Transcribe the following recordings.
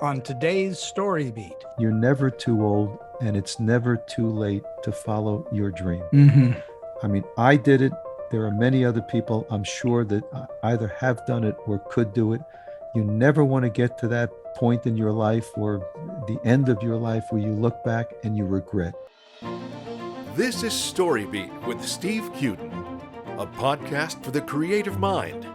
on today's Story Beat. You're never too old, and it's never too late to follow your dream. Mm-hmm. I mean, I did it. There are many other people, I'm sure, that either have done it or could do it. You never want to get to that point in your life or the end of your life where you look back and you regret. This is StoryBeat with Steve Cuden, a podcast for the creative mind.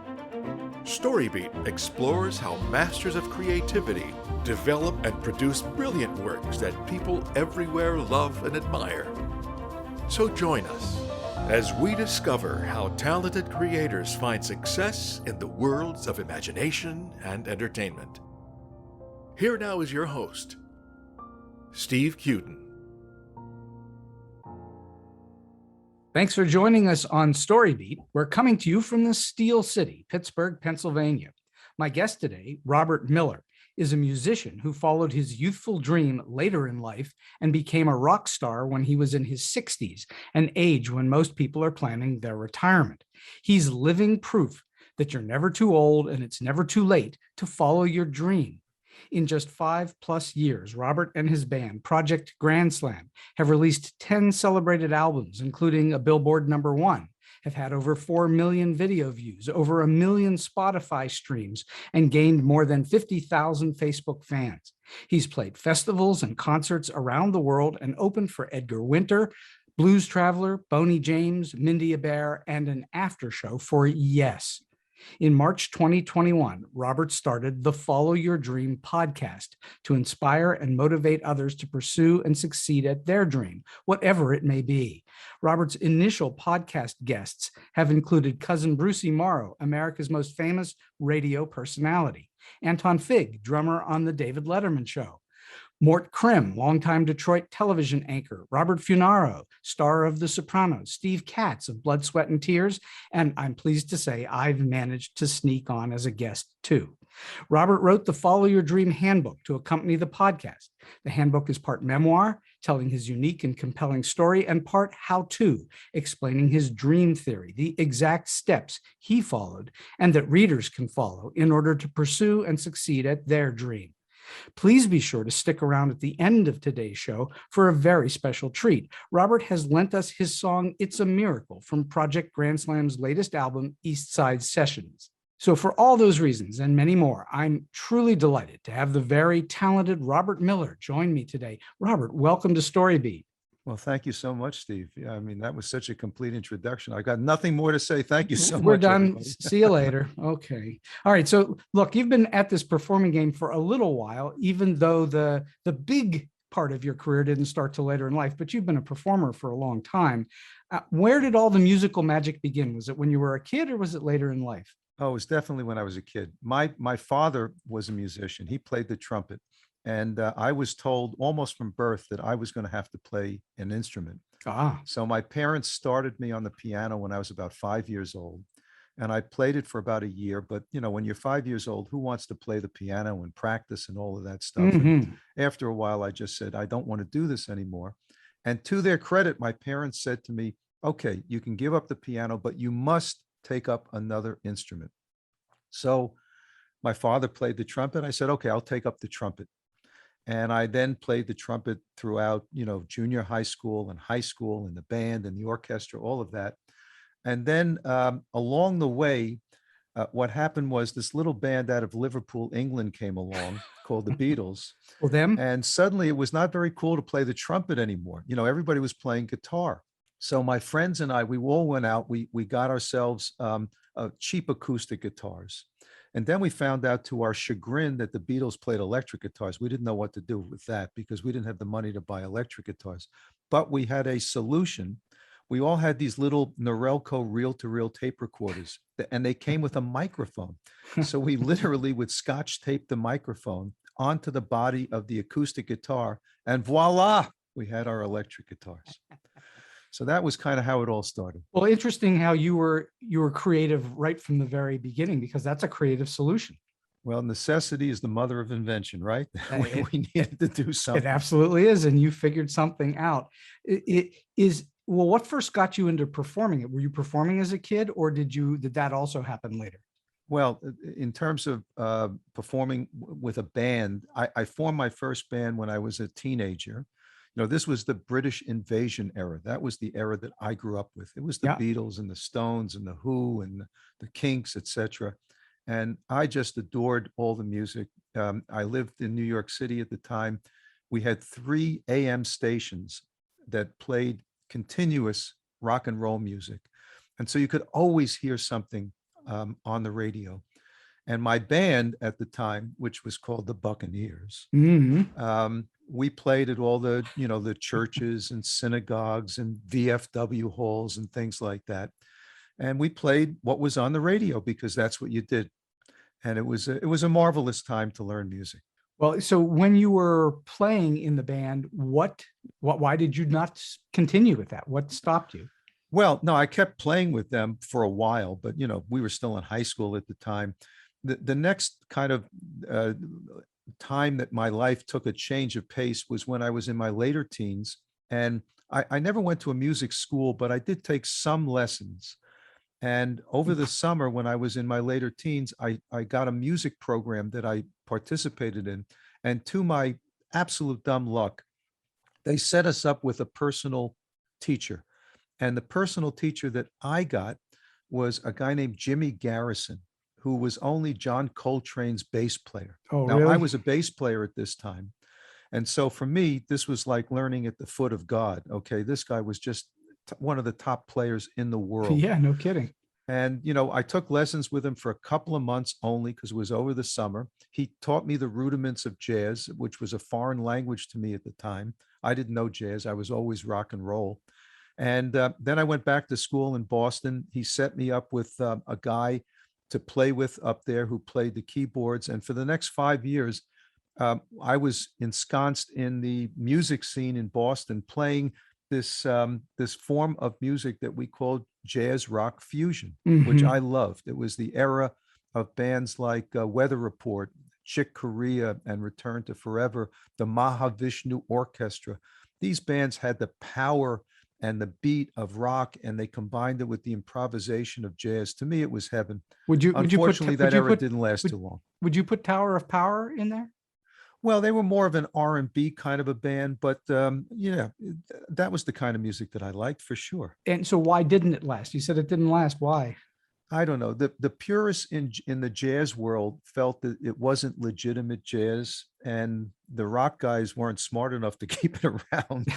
StoryBeat explores how masters of creativity develop and produce brilliant works that people everywhere love and admire. So join us as we discover how talented creators find success in the worlds of imagination and entertainment. Here now is your host, Steve Cuden. Thanks for joining us on StoryBeat. We're coming to you from the Steel City, Pittsburgh, Pennsylvania. My guest today, Robert Miller, is a musician who followed his youthful dream later in life and became a rock star when he was in his 60s, an age when most people are planning their retirement. He's living proof that you're never too old and it's never too late to follow your dream. In just 5+ years, Robert and his band, Project Grand Slam, have released 10 celebrated albums, including a Billboard #1, have had over 4 million video views, over 1 million Spotify streams, and gained more than 50,000 Facebook fans. He's played festivals and concerts around the world and opened for Edgar Winter, Blues Traveler, Boney James, Mindy Abair, and an after show for Yes. In March 2021, Robert started the Follow Your Dream podcast to inspire and motivate others to pursue and succeed at their dream, whatever it may be. Robert's initial podcast guests have included cousin Brucie Morrow, America's most famous radio personality, Anton Fig, drummer on the David Letterman Show, Mort Crim, longtime Detroit television anchor, Robert Funaro, star of The Sopranos, Steve Katz of Blood, Sweat, and Tears, and I'm pleased to say I've managed to sneak on as a guest too. Robert wrote the Follow Your Dream Handbook to accompany the podcast. The handbook is part memoir, telling his unique and compelling story, and part how-to, explaining his dream theory, the exact steps he followed, and that readers can follow in order to pursue and succeed at their dream. Please be sure to stick around at the end of today's show for a very special treat. Robert has lent us his song, It's a Miracle, from Project Grand Slam's latest album, East Side Sessions. So for all those reasons and many more, I'm truly delighted to have the very talented Robert Miller join me today. Robert, welcome to StoryBeat. Well, thank you so much, Steve. I mean, that was such a complete introduction. I got nothing more to say. Thank you so much. We're done. Everybody. See you later. Okay. All right. So look, you've been at this performing game for a little while, even though the big part of your career didn't start till later in life, but you've been a performer for a long time. Where did all the musical magic begin? Was it when you were a kid or was it later in life? Oh, it was definitely when I was a kid. My father was a musician. He played the trumpet. And I was told almost from birth that I was going to have to play an instrument. So my parents started me on the piano when I was about 5 years old. And I played it for about a year. But, you know, when you're 5 years old, who wants to play the piano and practice and all of that stuff? Mm-hmm. And after a while, I just said, I don't want to do this anymore. And to their credit, my parents said to me, okay, you can give up the piano, but you must take up another instrument. So my father played the trumpet. I said, okay, I'll take up the trumpet. And I then played the trumpet throughout, you know, junior high school and high school and the band and the orchestra, all of that. And then along the way, what happened was this little band out of Liverpool, England came along called the Beatles. Well, them. And suddenly it was not very cool to play the trumpet anymore. You know, everybody was playing guitar. So my friends and I, we all went out, we got ourselves cheap acoustic guitars. And then we found out to our chagrin that the Beatles played electric guitars. We didn't know what to do with that because we didn't have the money to buy electric guitars. But we had a solution. We all had these little Norelco reel-to-reel tape recorders, and they came with a microphone. So we literally would scotch tape the microphone onto the body of the acoustic guitar, and voila, we had our electric guitars. So that was kind of how it all started. Well, interesting how you were creative right from the very beginning, because that's a creative solution. Well, necessity is the mother of invention, right? We needed to do something. It absolutely is. And you figured something out. What first got you into performing it? Were you performing as a kid, or did that also happen later? Well, in terms of performing with a band, I formed my first band when I was a teenager. This was the British invasion era. That was the era that I grew up with. It was the Yeah. Beatles and the Stones and the Who and the Kinks, etc. And I just adored all the music. I lived in New York City at the time. We had 3 AM stations that played continuous rock and roll music. And so you could always hear something on the radio. And my band at the time, which was called the Buccaneers, Hmm. we played at all the churches and synagogues and VFW halls and things like that. And we played what was on the radio because that's what you did. And it was a marvelous time to learn music. Well, so when you were playing in the band, why did you not continue with that? What stopped you? Well, no, I kept playing with them for a while, but we were still in high school at the time. The next kind of time that my life took a change of pace was when I was in my later teens. And I never went to a music school, but I did take some lessons. And over the summer, when I was in my later teens, I got a music program that I participated in. And to my absolute dumb luck, they set us up with a personal teacher. And the personal teacher that I got was a guy named Jimmy Garrison, who was only John Coltrane's bass player. Oh, Now, I really? was a bass player at this time. And so for me, this was like learning at the foot of God. Okay. This guy was just one of the top players in the world. Yeah, no kidding. And, I took lessons with him for a couple of months only because it was over the summer. He taught me the rudiments of jazz, which was a foreign language to me at the time. I didn't know jazz. I was always rock and roll. And then I went back to school in Boston. He set me up with a guy to play with up there who played the keyboards. And for the next 5 years, I was ensconced in the music scene in Boston, playing this form of music that we called jazz rock fusion, which Mhm. I loved. It was the era of bands like Weather Report, Chick Corea, and Return to Forever, the Mahavishnu Orchestra. These bands had the power and the beat of rock, and they combined it with the improvisation of jazz. To me, it was heaven. Unfortunately, that era didn't last too long. Would you put Tower of Power in there? Well, they were more of an R&B kind of a band, but that was the kind of music that I liked for sure. And so why didn't it last? You said it didn't last. Why? I don't know. The purists in the jazz world felt that it wasn't legitimate jazz, and the rock guys weren't smart enough to keep it around,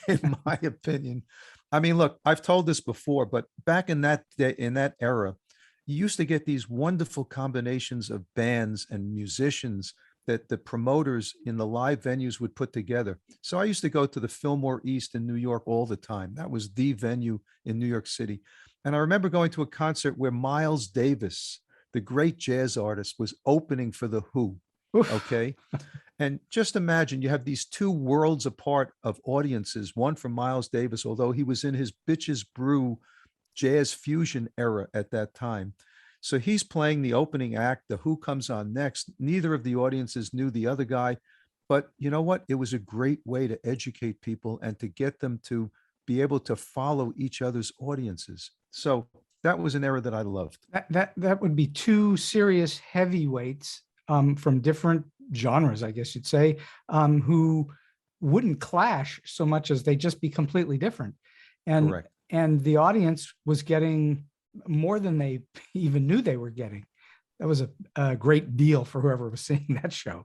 in my opinion. I mean, look, I've told this before, but back in that day, in that era, you used to get these wonderful combinations of bands and musicians that the promoters in the live venues would put together. So I used to go to the Fillmore East in New York all the time. That was the venue in New York City. And I remember going to a concert where Miles Davis, the great jazz artist, was opening for the Who. Oof. Okay. And just imagine you have these two worlds apart of audiences, one for Miles Davis, although he was in his Bitches Brew jazz fusion era at that time. So he's playing the opening act. The Who comes on next. Neither of the audiences knew the other guy. But you know what? It was a great way to educate people and to get them to be able to follow each other's audiences. So that was an era that I loved. That would be two serious heavyweights from different genres, I guess you'd say, who wouldn't clash so much as they just be completely different. Correct. And the audience was getting more than they even knew they were getting. That was a great deal for whoever was seeing that show.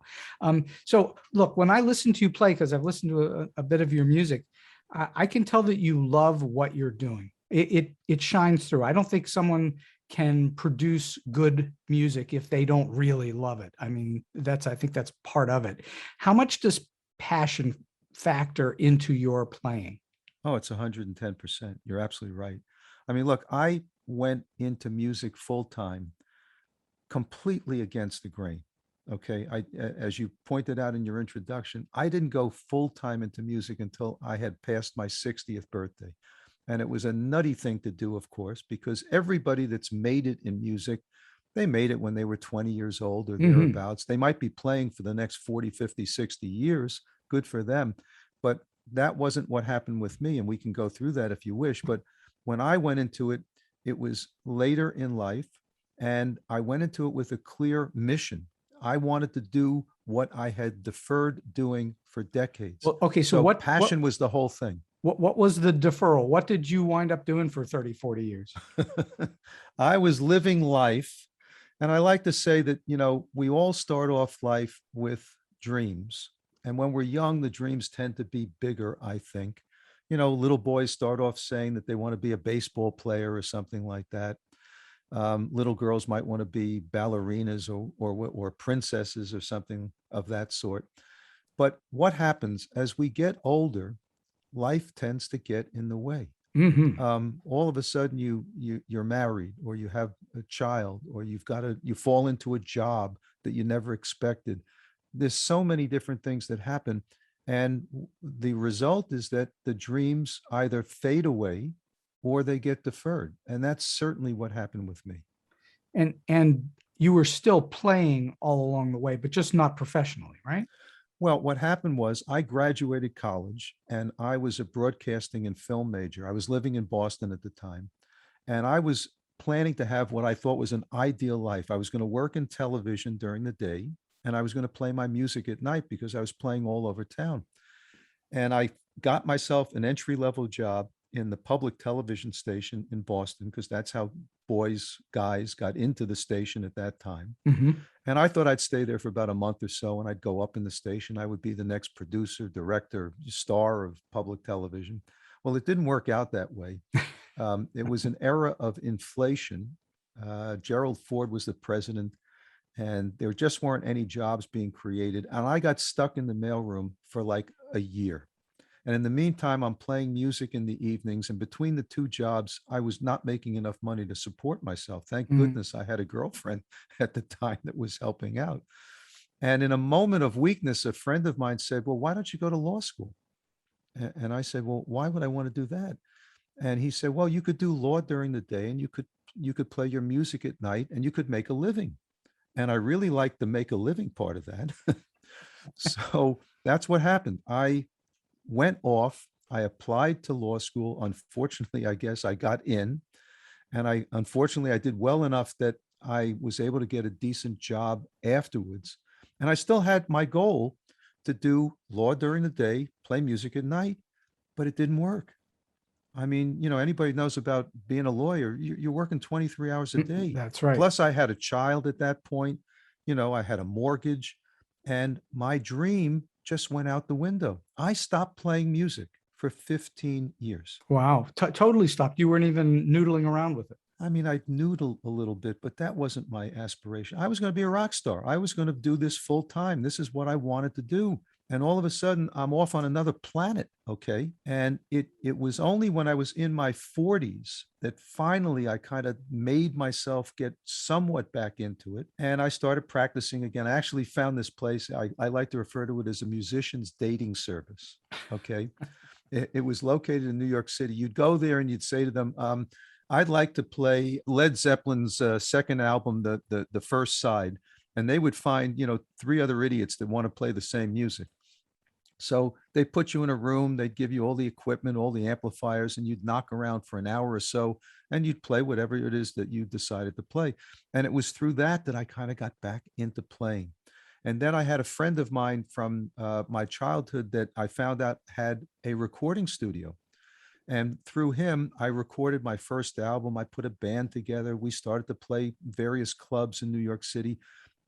So look, when I listen to you play, because I've listened to a bit of your music, I can tell that you love what you're doing. It shines through. I don't think someone can produce good music if they don't really love it. I mean, I think that's part of it. How much does passion factor into your playing? Oh, it's 110%. You're absolutely right. I mean, look, I went into music full time, completely against the grain. Okay. As you pointed out in your introduction, I didn't go full time into music until I had passed my 60th birthday. And it was a nutty thing to do, of course, because everybody that's made it in music, they made it when they were 20 years old or thereabouts. They might be playing for the next 40, 50, 60 years. Good for them. But that wasn't what happened with me. And we can go through that if you wish. But when I went into it, it was later in life. And I went into it with a clear mission. I wanted to do what I had deferred doing for decades. Well, okay. So So passion was the whole thing. what was the deferral? What did you wind up doing for 30, 40 years? I was living life. And I like to say that, we all start off life with dreams. And when we're young, the dreams tend to be bigger, I think. Little boys start off saying that they want to be a baseball player or something like that. Little girls might want to be ballerinas or princesses or something of that sort. But what happens as we get older, life tends to get in the way. All of a sudden you're married, or you have a child, or you fall into a job that you never expected. There's so many different things that happen. And the result is that the dreams either fade away or they get deferred. And that's certainly what happened with me. And you were still playing all along the way, but just not professionally, right? Well, what happened was I graduated college and I was a broadcasting and film major. I was living in Boston at the time, and I was planning to have what I thought was an ideal life. I was going to work in television during the day, and I was going to play my music at night because I was playing all over town. And I got myself an entry-level job in the public television station in Boston, because that's how guys got into the station at that time. And I thought I'd stay there for about a month or so, and I'd go up in the station. I would be the next producer, director, star of public television. Well, it didn't work out that way. It was an era of inflation. Gerald Ford was the president, and there just weren't any jobs being created. And I got stuck in the mailroom for like a year. And in the meantime, I'm playing music in the evenings. And between the two jobs, I was not making enough money to support myself. Thank goodness I had a girlfriend at the time that was helping out. And in a moment of weakness, a friend of mine said, well, why don't you go to law school? And I said, well, why would I want to do that? And he said, well, you could do law during the day, and you could play your music at night, and you could make a living. And I really liked the make a living part of that. So that's what happened. I went off. I applied to law school. Unfortunately, I guess I got in, and unfortunately I did well enough that I was able to get a decent job afterwards. And I still had my goal to do law during the day, play music at night, but it didn't work. I mean, anybody knows about being a lawyer, you're working 23 hours a day. That's right. Plus I had a child at that point, I had a mortgage, and my dream just went out the window. I stopped playing music for 15 years. Wow. Totally stopped. You weren't even noodling around with it. I mean, I'd noodle a little bit, but that wasn't my aspiration. I was going to be a rock star. I was going to do this full time. This is what I wanted to do. And all of a sudden I'm off on another planet. Okay. And it was only when I was in my 40s that finally I kind of made myself get somewhat back into it. And I started practicing again. I actually found this place. I like to refer to it as a musician's dating service. Okay. It was located in New York City. You'd go there and you'd say to them, I'd like to play Led Zeppelin's second album, the first side. And they would find, 3 other idiots that want to play the same music. So they put you in a room, they'd give you all the equipment, all the amplifiers, and you'd knock around for an hour or so, and you'd play whatever it is that you decided to play. And it was through that I kind of got back into playing. And then I had a friend of mine from my childhood that I found out had a recording studio. And through him, I recorded my first album. I put a band together. We started to play various clubs in New York City.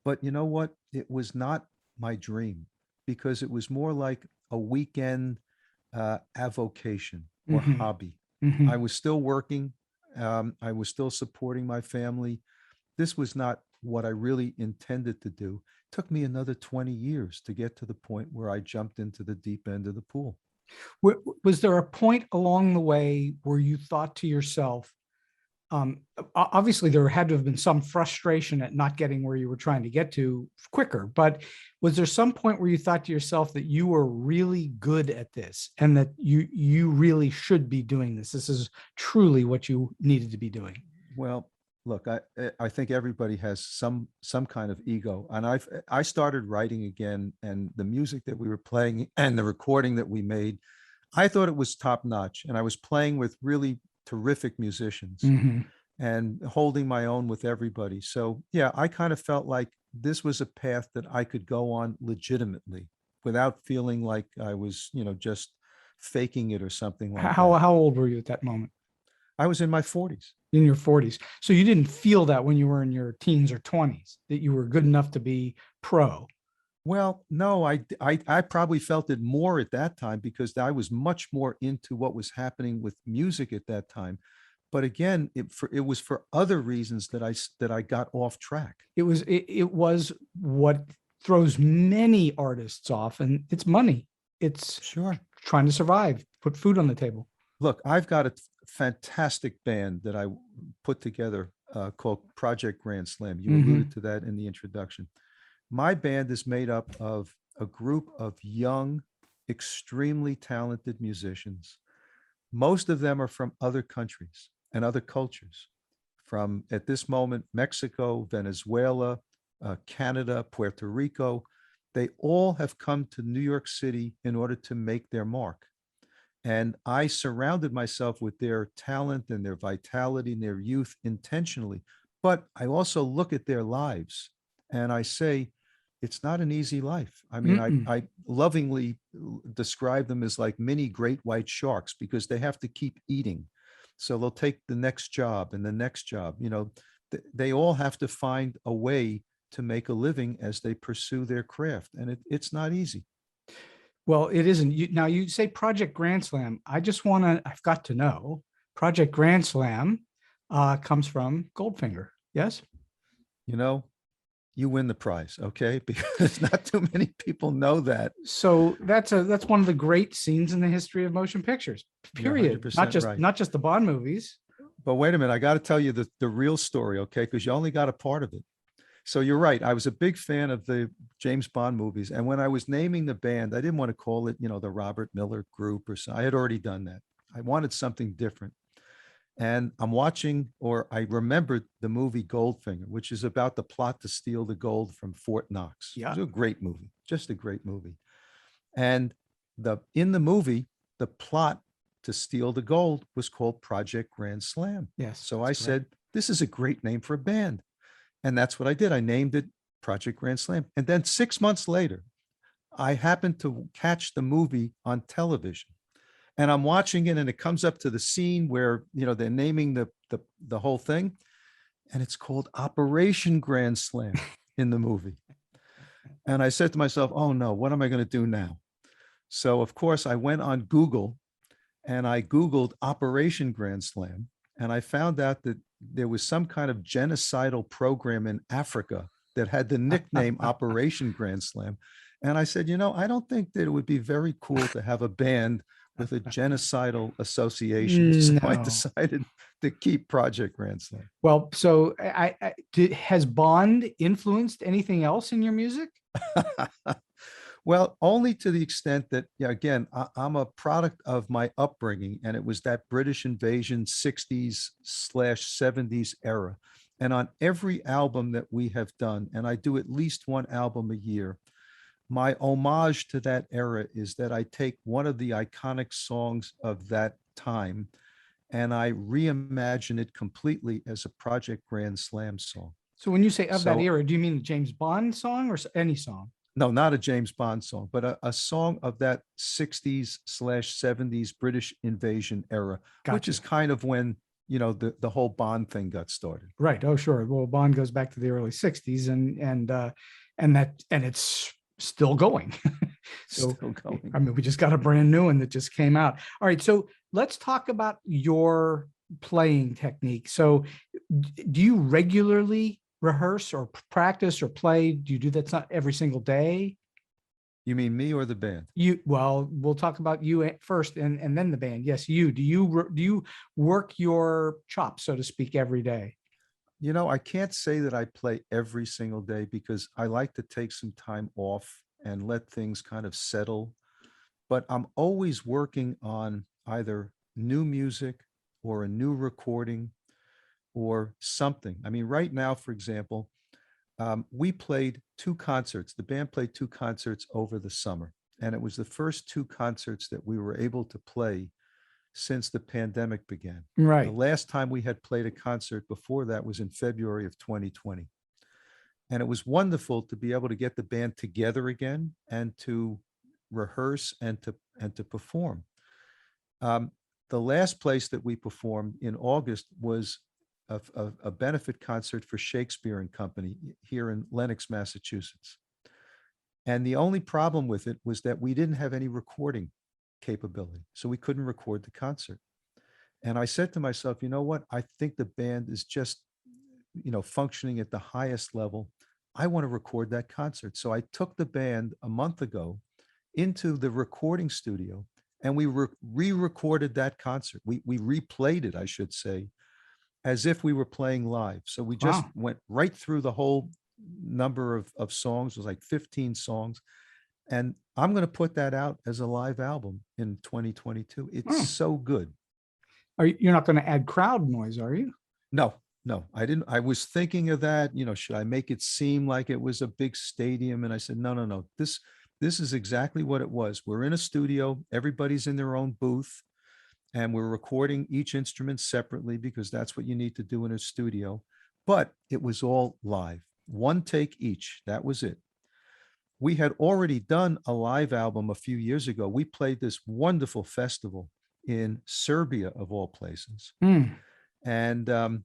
But you know what? It was not my dream, because it was more like a weekend avocation or hobby. I was still working. I was still supporting my family. This was not what I really intended to do. It took me another 20 years to get to the point where I jumped into the deep end of the pool. Was there a point along the way where you thought to yourself, obviously there had to have been some frustration at not getting where you were trying to get to quicker, but was there some point where you thought to yourself that you were really good at this and that you really should be doing this? This is truly what you needed to be doing. Well, look, I think everybody has some kind of ego, and I started writing again, and the music that we were playing and the recording that we made, I thought it was top notch, and I was playing with really terrific musicians. and holding my own with everybody. So yeah, I kind of felt like this was a path that I could go on legitimately without feeling like I was, just faking it or something like How that. how old were you at that moment? I was in my 40s. In your 40s. So you didn't feel that when you were in your teens or 20s that you were good enough to be pro. Well, no, I probably felt it more at that time because I was much more into what was happening with music at that time. But again, it was for other reasons that I got off track. It was what throws many artists off, and it's money. It's Sure. trying to survive, put food on the table. Look, I've got a fantastic band that I put together called Project Grand Slam. You alluded to that in the introduction. My band is made up of a group of young, extremely talented musicians. Most of them are from other countries and other cultures, from at this moment, Mexico, Venezuela, Canada, Puerto Rico. They all have come to New York City in order to make their mark. And I surrounded myself with their talent and their vitality and their youth intentionally. But I also look at their lives and I say, it's not an easy life. I mean, I lovingly describe them as like mini great white sharks because they have to keep eating. So they'll take the next job and the next job. They all have to find a way to make a living as they pursue their craft. And it's not easy. Well, it isn't. Now you say Project Grand Slam. I've got to know. Project Grand Slam comes from Goldfinger. Yes. You know, you win the prize, okay? Because not too many people know that. So that's one of the great scenes in the history of motion pictures. You're Period. 100% right. Not just the Bond movies. But wait a minute, I got to tell you the real story, okay? Because you only got a part of it. So you're right. I was a big fan of the James Bond movies. And when I was naming the band, I didn't want to call it, the Robert Miller Group or something. I had already done that. I wanted something different. And I'm watching, or I remembered the movie Goldfinger, which is about the plot to steal the gold from Fort Knox. Yeah. It was a great movie, just a great movie. And in the movie, the plot to steal the gold was called Project Grand Slam. Yes. So I said, this is a great name for a band. And that's what I did. I named it Project Grand Slam. And then 6 months later, I happened to catch the movie on television. And I'm watching it, and it comes up to the scene where, they're naming the whole thing. And it's called Operation Grand Slam in the movie. And I said to myself, oh no, what am I going to do now? So of course I went on Google and I Googled Operation Grand Slam. And I found out that there was some kind of genocidal program in Africa that had the nickname Operation Grand Slam. And I said, I don't think that it would be very cool to have a band with a genocidal association. So I No. decided to keep Project Grand Slam. Well, so has Bond influenced anything else in your music? Well, only to the extent that, again, I'm a product of my upbringing, and it was that British invasion 60s/70s era. And on every album that we have done, and I do at least one album a year, my homage to that era is that I take one of the iconic songs of that time and I reimagine it completely as a Project Grand Slam song. So when you say of that So- era, do you mean the James Bond song or any song? No, not a James Bond song, but a song of that 60s/70s British invasion era, which is Gotcha. kind of when, the whole Bond thing got started. Right. Oh, sure. Well, Bond goes back to the early 60s and it's still going. So, Still going. I mean, we just got a brand new one that just came out. All right. So let's talk about your playing technique. So do you regularly rehearse or practice or play? Do you do that every single day? You mean me or the band? Well, we'll talk about you first and then the band. Yes, you. Do you work your chops, so to speak, every day? I can't say that I play every single day because I like to take some time off and let things kind of settle. But I'm always working on either new music or a new recording or something. I mean, right now, for example, we played 2 concerts. The band played 2 concerts over the summer. And it was the first 2 concerts that we were able to play since the pandemic began. Right. The last time we had played a concert before that was in February of 2020. And it was wonderful to be able to get the band together again and to rehearse and to perform. The last place that we performed in August was a benefit concert for Shakespeare and Company here in Lenox, Massachusetts. And the only problem with it was that we didn't have any recording capability, so we couldn't record the concert. And I said to myself, you know what? I think the band is just, functioning at the highest level. I want to record that concert. So I took the band a month ago into the recording studio and we re-recorded that concert. We replayed it, I should say, as if we were playing live. So we just Wow. went right through the whole number of songs. It was like 15 songs. And I'm going to put that out as a live album in 2022. It's Oh. so good. You're not going to add crowd noise, are you? No, I didn't. I was thinking of that, should I make it seem like it was a big stadium? And I said, no. This is exactly what it was. We're in a studio. Everybody's in their own booth. And we're recording each instrument separately because that's what you need to do in a studio. But it was all live. One take each. That was it. We had already done a live album a few years ago. We played this wonderful festival in Serbia, of all places. And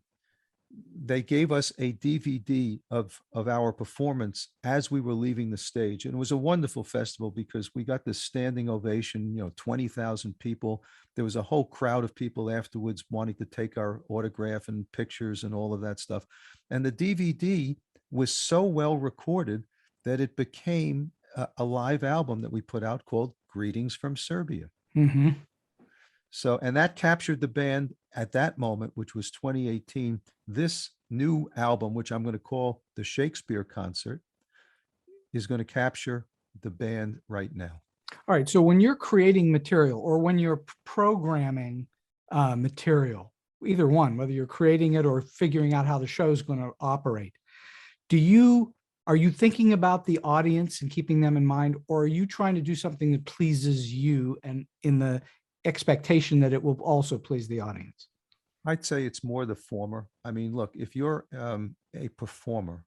they gave us a DVD of our performance as we were leaving the stage. And it was a wonderful festival because we got this standing ovation, 20,000 people. There was a whole crowd of people afterwards wanting to take our autograph and pictures and all of that stuff. And the DVD was so well recorded that it became a live album that we put out called Greetings from Serbia. Mm-hmm. So, and that captured the band at that moment, which was 2018. This new album, which I'm going to call the Shakespeare Concert, is going to capture the band right now. All right. So when you're creating material or when you're programming material, either one, whether you're creating it or figuring out how the show is going to operate, are you thinking about the audience and keeping them in mind, or are you trying to do something that pleases you and in the expectation that it will also please the audience? I'd say it's more the former. I mean, look, if you're a performer,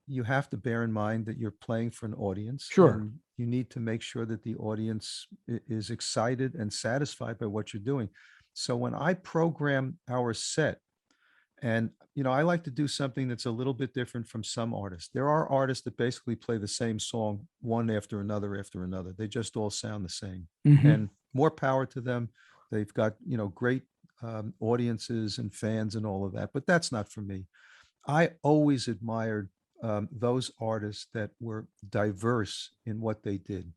you have to bear in mind that you're playing for an audience. Sure. And you need to make sure that the audience is excited and satisfied by what you're doing. So when I program our set, and, I like to do something that's a little bit different from some artists. There are artists that basically play the same song one after another after another. They just all sound the same. Mm-hmm. And more power to them. They've got, great audiences and fans and all of that. But that's not for me. I always admired those artists that were diverse in what they did.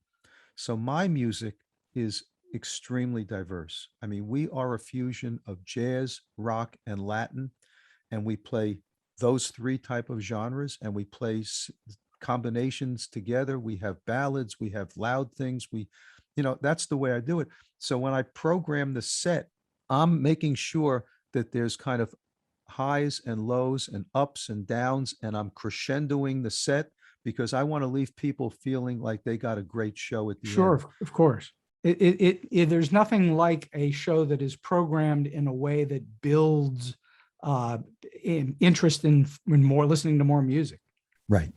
So my music is extremely diverse. I mean, we are a fusion of jazz, rock, and Latin. And we play those three type of genres, and we play combinations together. We have ballads, we have loud things. That's the way I do it. So when I program the set, I'm making sure that there's kind of highs and lows and ups and downs, and I'm crescendoing the set because I want to leave people feeling like they got a great show at the end. Sure, of course. There's nothing like a show that is programmed in a way that builds interest in more listening to more music. Right.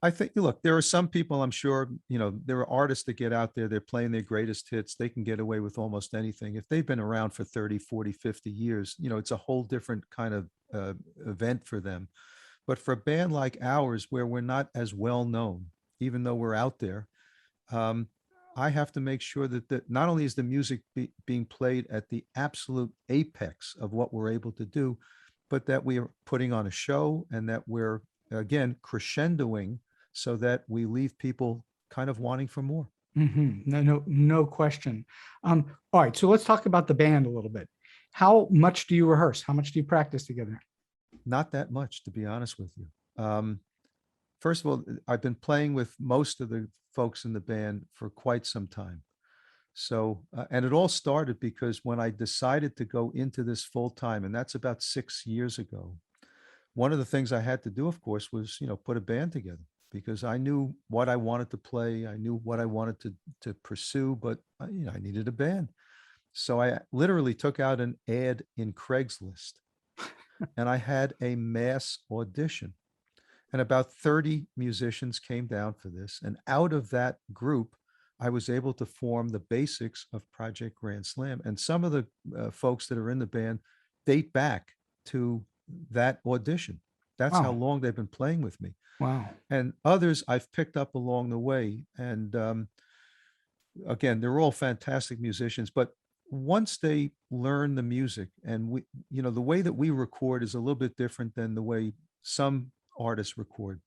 I think, look, there are some people, I'm sure, there are artists that get out there, they're playing their greatest hits. They can get away with almost anything. If they've been around for 30, 40, 50 years, it's a whole different kind of event for them. But for a band like ours, where we're not as well known, even though we're out there, I have to make sure that not only is the music being played at the absolute apex of what we're able to do, but that we are putting on a show and that we're, again, crescendoing so that we leave people kind of wanting for more. Mm-hmm. No question. All right. So let's talk about the band a little bit. How much do you rehearse? How much do you practice together? Not that much, to be honest with you. First of all, I've been playing with most of the folks in the band for quite some time. So, and it all started because when I decided to go into this full time, and that's about 6 years ago, one of the things I had to do, of course, was, put a band together because I knew what I wanted to play. I knew what I wanted to pursue, but I needed a band. So I literally took out an ad in Craigslist and I had a mass audition. And about 30 musicians came down for this. And out of that group, I was able to form the basics of Project Grand Slam. And some of the folks that are in the band date back to that audition. That's how Wow. long they've been playing with me. Wow. And others I've picked up along the way. And again, they're all fantastic musicians, but once they learn the music, and we, the way that we record is a little bit different than the way some artists record.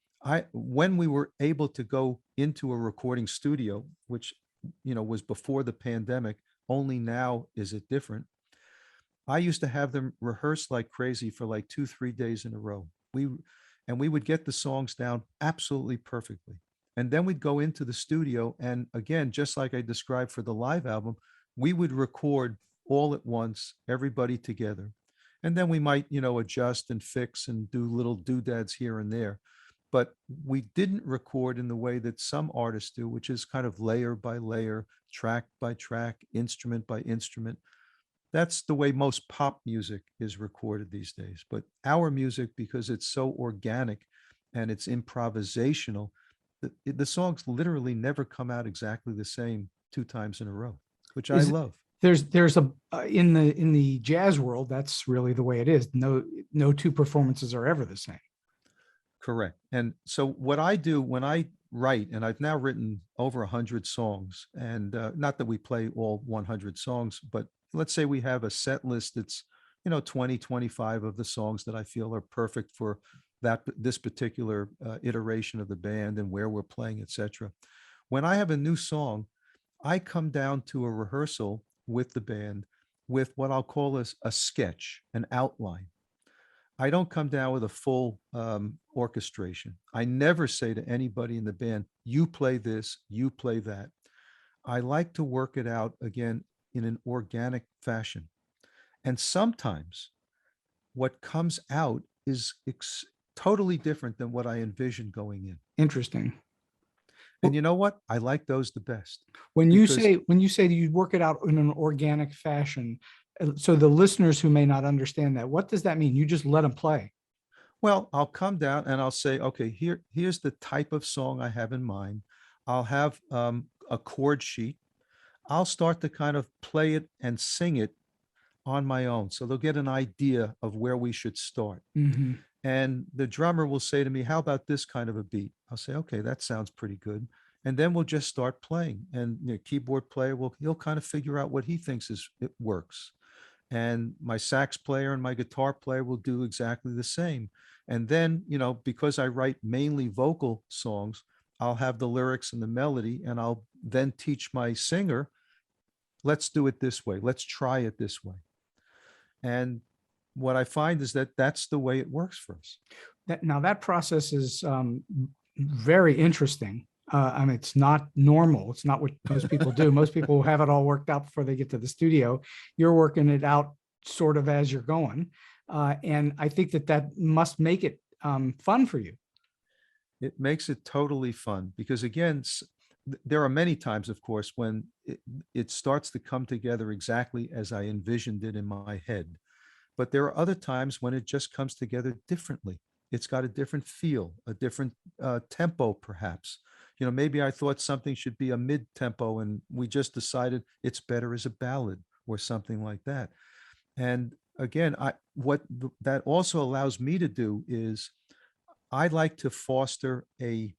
When we were able to go into a recording studio, which, was before the pandemic, only now is it different. I used to have them rehearse like crazy for like 2-3 days in a row. We would get the songs down absolutely perfectly. And then we'd go into the studio. And again, just like I described for the live album, we would record all at once, everybody together. And then we might, adjust and fix and do little doodads here and there. But we didn't record in the way that some artists do, which is kind of layer by layer, track by track, instrument by instrument. That's the way most pop music is recorded these days. But our music, because it's so organic and it's improvisational, the songs literally never come out exactly the same 2 times in a row, which I love. There's a in the jazz world, that's really the way it is. No two performances are ever the same. Correct. And so what I do when I write, and I've now written over 100 songs, and not that we play all 100 songs, but let's say we have a set list that's 20, 25 of the songs that I feel are perfect for this particular iteration of the band and where we're playing, etc. When I have a new song, I come down to a rehearsal with the band with what I'll call a sketch, an outline. I don't come down with a full orchestration. I never say to anybody in the band, you play this, you play that. I like to work it out again in an organic fashion. And sometimes what comes out is totally different than what I envisioned going in. Interesting. And you know what? I like those the best. When you say that you work it out in an organic fashion, so the listeners who may not understand that, what does that mean? You just let them play? Well, I'll come down and I'll say, okay, here's the type of song I have in mind. I'll have a chord sheet. I'll start to kind of play it and sing it on my own. So they'll get an idea of where we should start. Mm-hmm. And the drummer will say to me, how about this kind of a beat? I'll say, okay, that sounds pretty good. And then we'll just start playing. And the keyboard player he'll kind of figure out what he thinks it works. And my sax player and my guitar player will do exactly the same. And then, because I write mainly vocal songs, I'll have the lyrics and the melody, and I'll then teach my singer, let's do it this way. Let's try it this way. And what I find is that that's the way it works for us. That process is very interesting. I mean, it's not normal. It's not what most people do. Most people have it all worked out before they get to the studio. You're working it out sort of as you're going. And I think that must make it fun for you. It makes it totally fun because, again, there are many times, of course, when it starts to come together exactly as I envisioned it in my head. But there are other times when it just comes together differently. It's got a different feel, a different tempo, perhaps. Maybe I thought something should be a mid-tempo and we just decided it's better as a ballad or something like that. And again, that also allows me to do is I like to foster a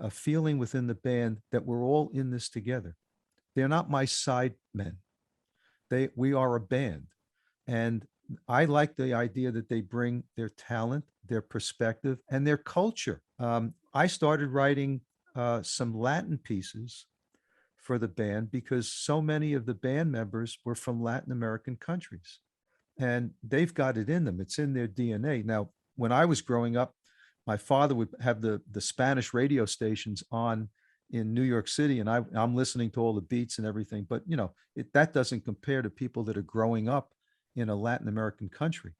feeling within the band that we're all in this together. They're not my side men. We are a band. And I like the idea that they bring their talent, their perspective, and their culture. I started writing some Latin pieces for the band because so many of the band members were from Latin American countries. And they've got it in them. It's in their DNA. Now, when I was growing up, my father would have the Spanish radio stations on in New York City, and I'm listening to all the beats and everything. But, that doesn't compare to people that are growing up in a Latin American country.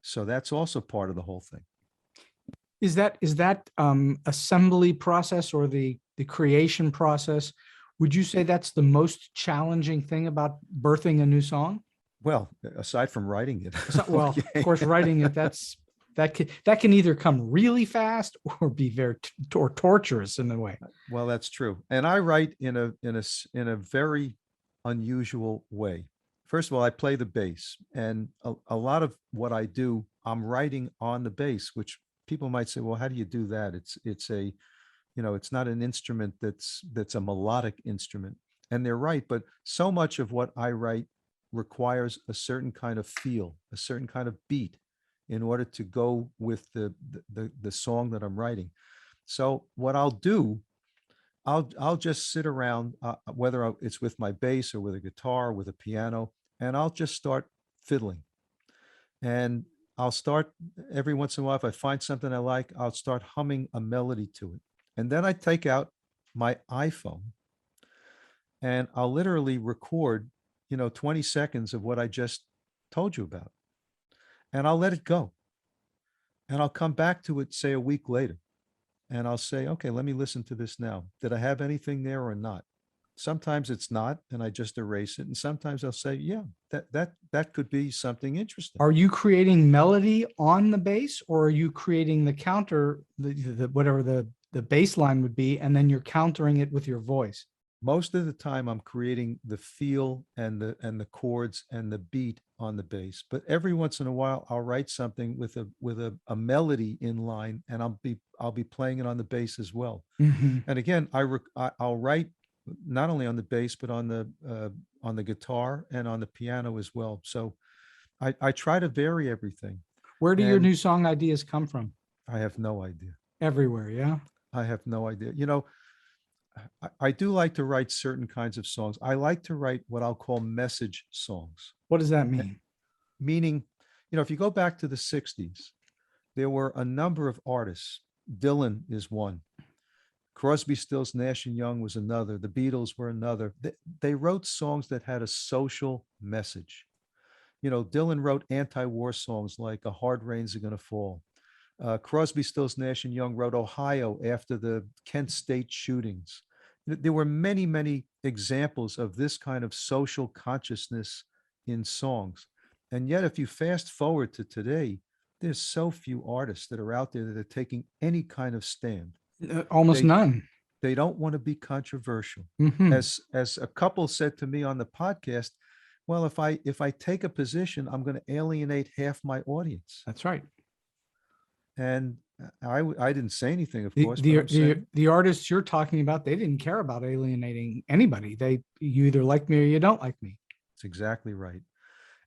So that's also part of the whole thing. Is that assembly process or the creation process Would you say that's the most challenging thing about birthing a new song? Well, aside from writing it. Well, Okay. of course, writing it, that can either come really fast or be very torturous in a way. Well, that's true. And I write in a very unusual way. First of all, I play the bass, and a lot of what I do, I'm writing on the bass, which people might say, well, how do you do that? It's a, it's not an instrument that's a melodic instrument. And they're right, but so much of what I write requires a certain kind of feel, a certain kind of beat in order to go with the song that I'm writing. So what I'll do, I'll just sit around, whether it's with my bass or with a guitar, with a piano, and I'll just start fiddling. And I'll start every once in a while, if I find something I like, I'll start humming a melody to it. And then I take out my iPhone and I'll literally record, 20 seconds of what I just told you about. And I'll let it go. And I'll come back to it, say a week later. And I'll say, okay, let me listen to this now. Did I have anything there or not? Sometimes it's not, and I just erase it. And sometimes I'll say, yeah, that could be something interesting. Are you creating melody on the bass, or are you creating the counter, whatever the bass line would be, and then you're countering it with your voice? Most of the time I'm creating the feel and the chords and the beat on the bass, but every once in a while I'll write something with a melody in line, and I'll be playing it on the bass as well. Mhm. And again, I'll write not only on the bass, but on the guitar and on the piano as well. So I try to vary everything. Where do your And new song ideas come from? I have no idea. Everywhere, yeah. I have no idea. I do like to write certain kinds of songs. I like to write what I'll call message songs, What does that mean? meaning, if you go back to the 60s, there were a number of artists. Dylan is one. Crosby, Stills, Nash and Young was another. The Beatles were another. They wrote songs that had a social message. Dylan wrote anti-war songs like "A Hard Rains Are Gonna Fall." Crosby, Stills, Nash and Young wrote "Ohio" after the Kent State shootings. There were many, many examples of this kind of social consciousness in songs. And yet, if you fast forward to today, there's so few artists that are out there that are taking any kind of stand. Almost They none. they don't want to be controversial. Mhm. As a couple said to me on the podcast, well, if I take a position, I'm going to alienate half my audience. That's right. And I didn't say anything, of The, course, but the, I'm the, saying the artists you're talking about, they didn't care about alienating anybody. You either like me or you don't like me. it's exactly right.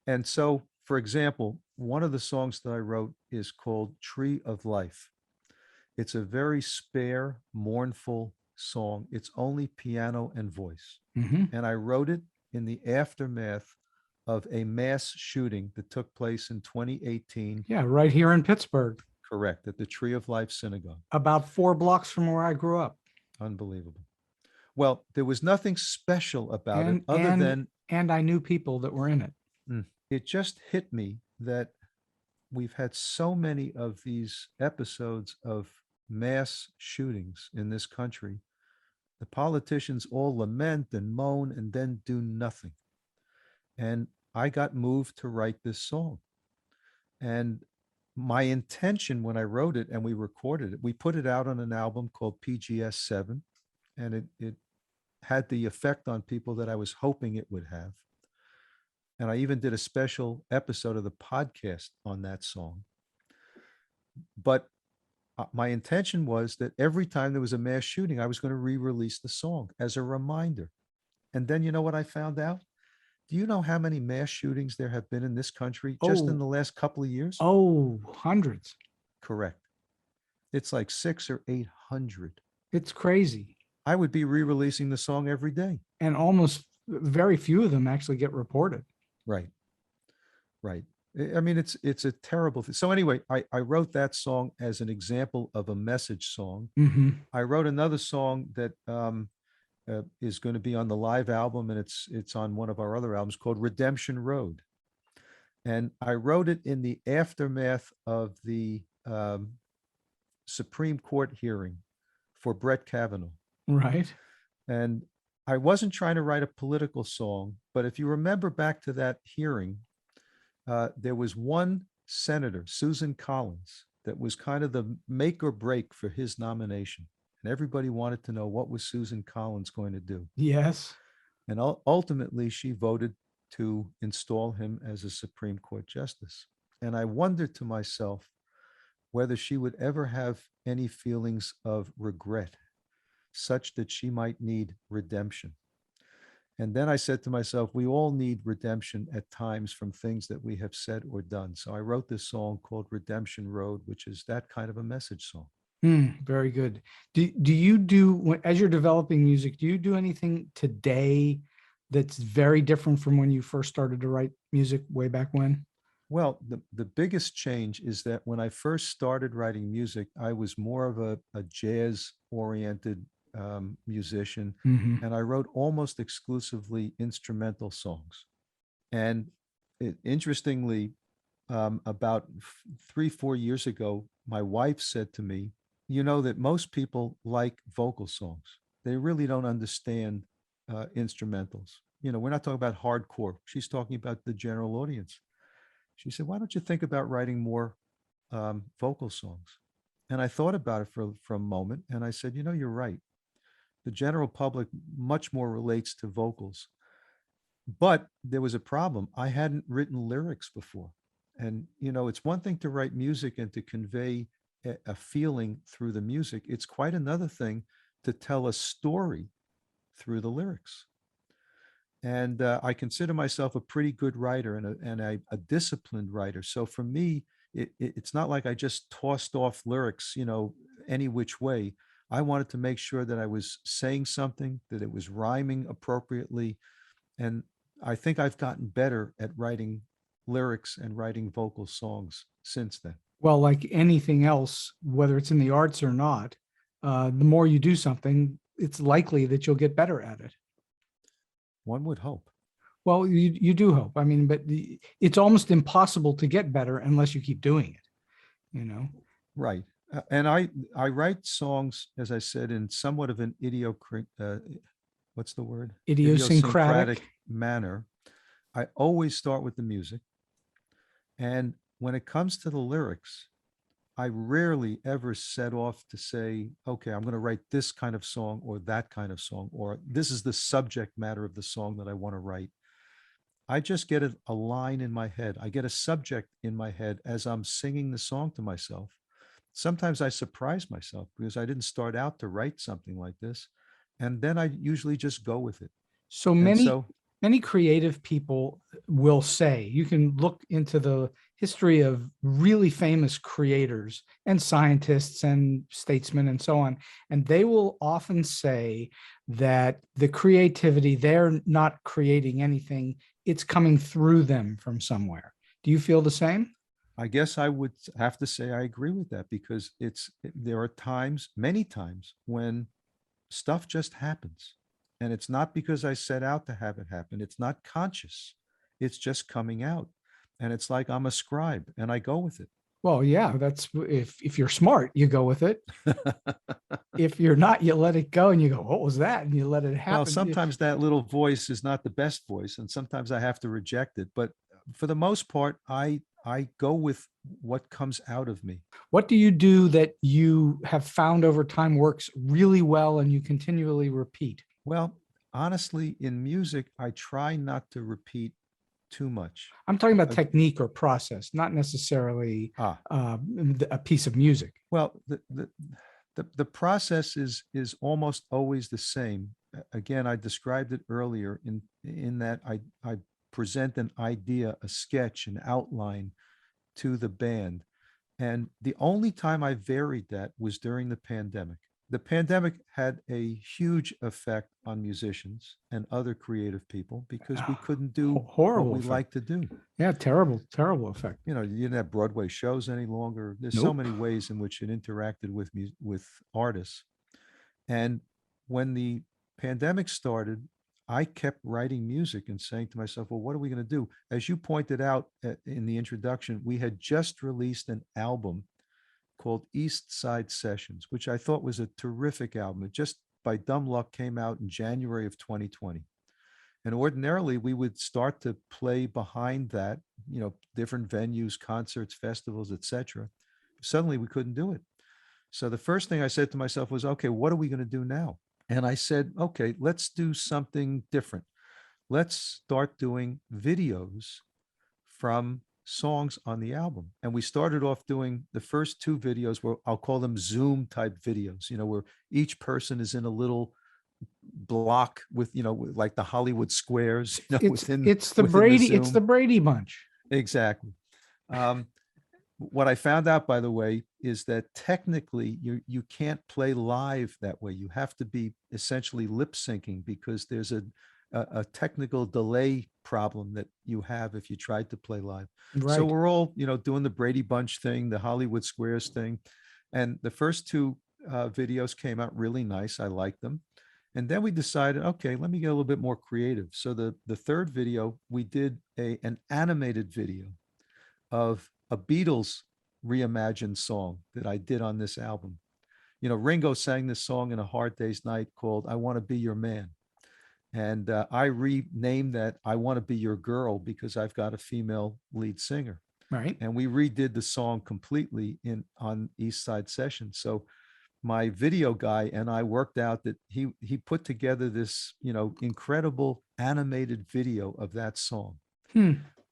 And so, for example, one of the songs that I wrote is called "Tree of Life." It's a very spare, mournful song. It's only piano and voice. Mhm. And I wrote it in the aftermath of a mass shooting that took place in 2018. Yeah, right here in Pittsburgh, Correct, at the Tree of Life Synagogue. about 4 blocks from where I grew up. Unbelievable. Well, there was nothing special about it And other and than and I knew people that were in it. it just hit me that we've had so many of these episodes of mass shootings in this country. The politicians all lament and moan and then do nothing. And I got moved to write this song. And my intention when I wrote it and we recorded it, we put it out on an album called PGS 7, and it had the effect on people that I was hoping it would have. And I even did a special episode of the podcast on that song. But my intention was that every time there was a mass shooting, I was going to re-release the song as a reminder. And then you know what I found out? Do you know how many mass shootings there have been in this country just in Oh. the last couple of years? Oh, hundreds. Correct. It's like 600 or 800. It's crazy. I would be re-releasing the song every day. And almost very few of them actually get reported. Right. Right. I mean, it's a terrible thing. So anyway, I wrote that song as an example of a message song. Mhm. I wrote another song that is going to be on the live album, and it's on one of our other albums called "Redemption Road." And I wrote it in the aftermath of the Supreme Court hearing for Brett Kavanaugh. Right. And I wasn't trying to write a political song, but if you remember back to that hearing, there was one senator, Susan Collins, that was kind of the make or break for his nomination. And everybody wanted to know, what was Susan Collins going to do? Yes. And ultimately, she voted to install him as a Supreme Court justice. And I wondered to myself whether she would ever have any feelings of regret, such that she might need redemption. And then I said to myself, we all need redemption at times from things that we have said or done. So I wrote this song called Redemption Road, which is that kind of a message song. Very good. Do you do, as you're developing music, do you do anything today that's very different from when you first started to write music way back when? Well, the biggest change is that when I first started writing music, I was more of a jazz oriented musician, Mhm. and I wrote almost exclusively instrumental songs. And interestingly, about 3, 4 years ago, my wife said to me, you know that most people like vocal songs. They really don't understand instrumentals. You know, we're not talking about hardcore. She's talking about the general audience. She said, why don't you think about writing more vocal songs? And I thought about it for a moment, and I said, you know, you're right. The general public much more relates to vocals. But there was a problem. I hadn't written lyrics before. And, you know, it's one thing to write music and to convey a feeling through the music. It's quite another thing to tell a story through the lyrics. And I consider myself a pretty good writer and a disciplined writer. So for me, it's not like I just tossed off lyrics, you know, any which way. I wanted to make sure that I was saying something, that it was rhyming appropriately. And I think I've gotten better at writing lyrics and writing vocal songs since then. Well, like anything else, whether it's in the arts or not, the more you do something, it's likely that you'll get better at it. One would hope. Well, you do hope. I mean, but it's almost impossible to get better unless you keep doing it, you know? Right. And I write songs, as I said, in somewhat of an what's the word? Idiosyncratic. Manner. I always start with the music. And when it comes to the lyrics, I rarely ever set off to say, okay, I'm going to write this kind of song or that kind of song, or this is the subject matter of the song that I want to write. I just get a line in my head. I get a subject in my head as I'm singing the song to myself. Sometimes I surprise myself because I didn't start out to write something like this. And then I usually just go with it. So And many, so, many creative people will say, you can look into the history of really famous creators and scientists and statesmen and so on, and they will often say that the creativity, they're not creating anything, it's coming through them from somewhere. Do you feel the same? I guess I would have to say I agree with that because there are times, many times, when stuff just happens. And it's not because I set out to have it happen. It's not conscious. It's just coming out. And it's like I'm a scribe and I go with it. Well, yeah, that's if you're smart, you go with it. If you're not, you let it go and you go, what was that? And you let it happen. Well, sometimes that little voice is not the best voice, and sometimes I have to reject it. But for the most part, I go with what comes out of me. What do you do that you have found over time works really well and you continually repeat? Well, honestly, in music, I try not to repeat too much. I'm talking about technique or process, not necessarily a piece of music. Well, the process is almost always the same. Again, I described it earlier in that I present an idea, a sketch, an outline to the band. And the only time I varied that was during the pandemic. The pandemic had a huge effect on musicians and other creative people because we couldn't do Horrible what we effect. like to do. Yeah, terrible effect. You know, you didn't have Broadway shows any longer. There's so many ways in which it interacted with artists. And when the pandemic started, I kept writing music and saying to myself, well, what are we going to do? As you pointed out in the introduction, we had just released an album called East Side Sessions, which I thought was a terrific album. It just by dumb luck came out in January of 2020. And ordinarily we would start to play behind that, different venues, concerts, festivals, etc. Suddenly we couldn't do it. So the first thing I said to myself was, okay, what are we going to do now? And I said, okay, let's do something different. Let's start doing videos from songs on the album. And we started off doing the first two videos where I'll call them Zoom type videos, where each person is in a little block with, like the Hollywood squares, It's the Brady Bunch. Exactly. What I found out, by the way, is that technically you can't play live that way. You have to be essentially lip syncing because there's a technical delay problem that you have if you tried to play live. Right. So we're all, doing the Brady Bunch thing, the Hollywood Squares thing. And the first two videos came out really nice. I liked them. And then we decided, okay, let me get a little bit more creative. So the third video, we did an animated video of a Beatles reimagined song that I did on this album. Ringo sang this song in A Hard Day's Night called I Want to Be Your Man. And I renamed that I Want to Be Your Girl because I've got a female lead singer. Right. And we redid the song completely on East Side Sessions. So my video guy and I worked out that he put together this, incredible animated video of that song,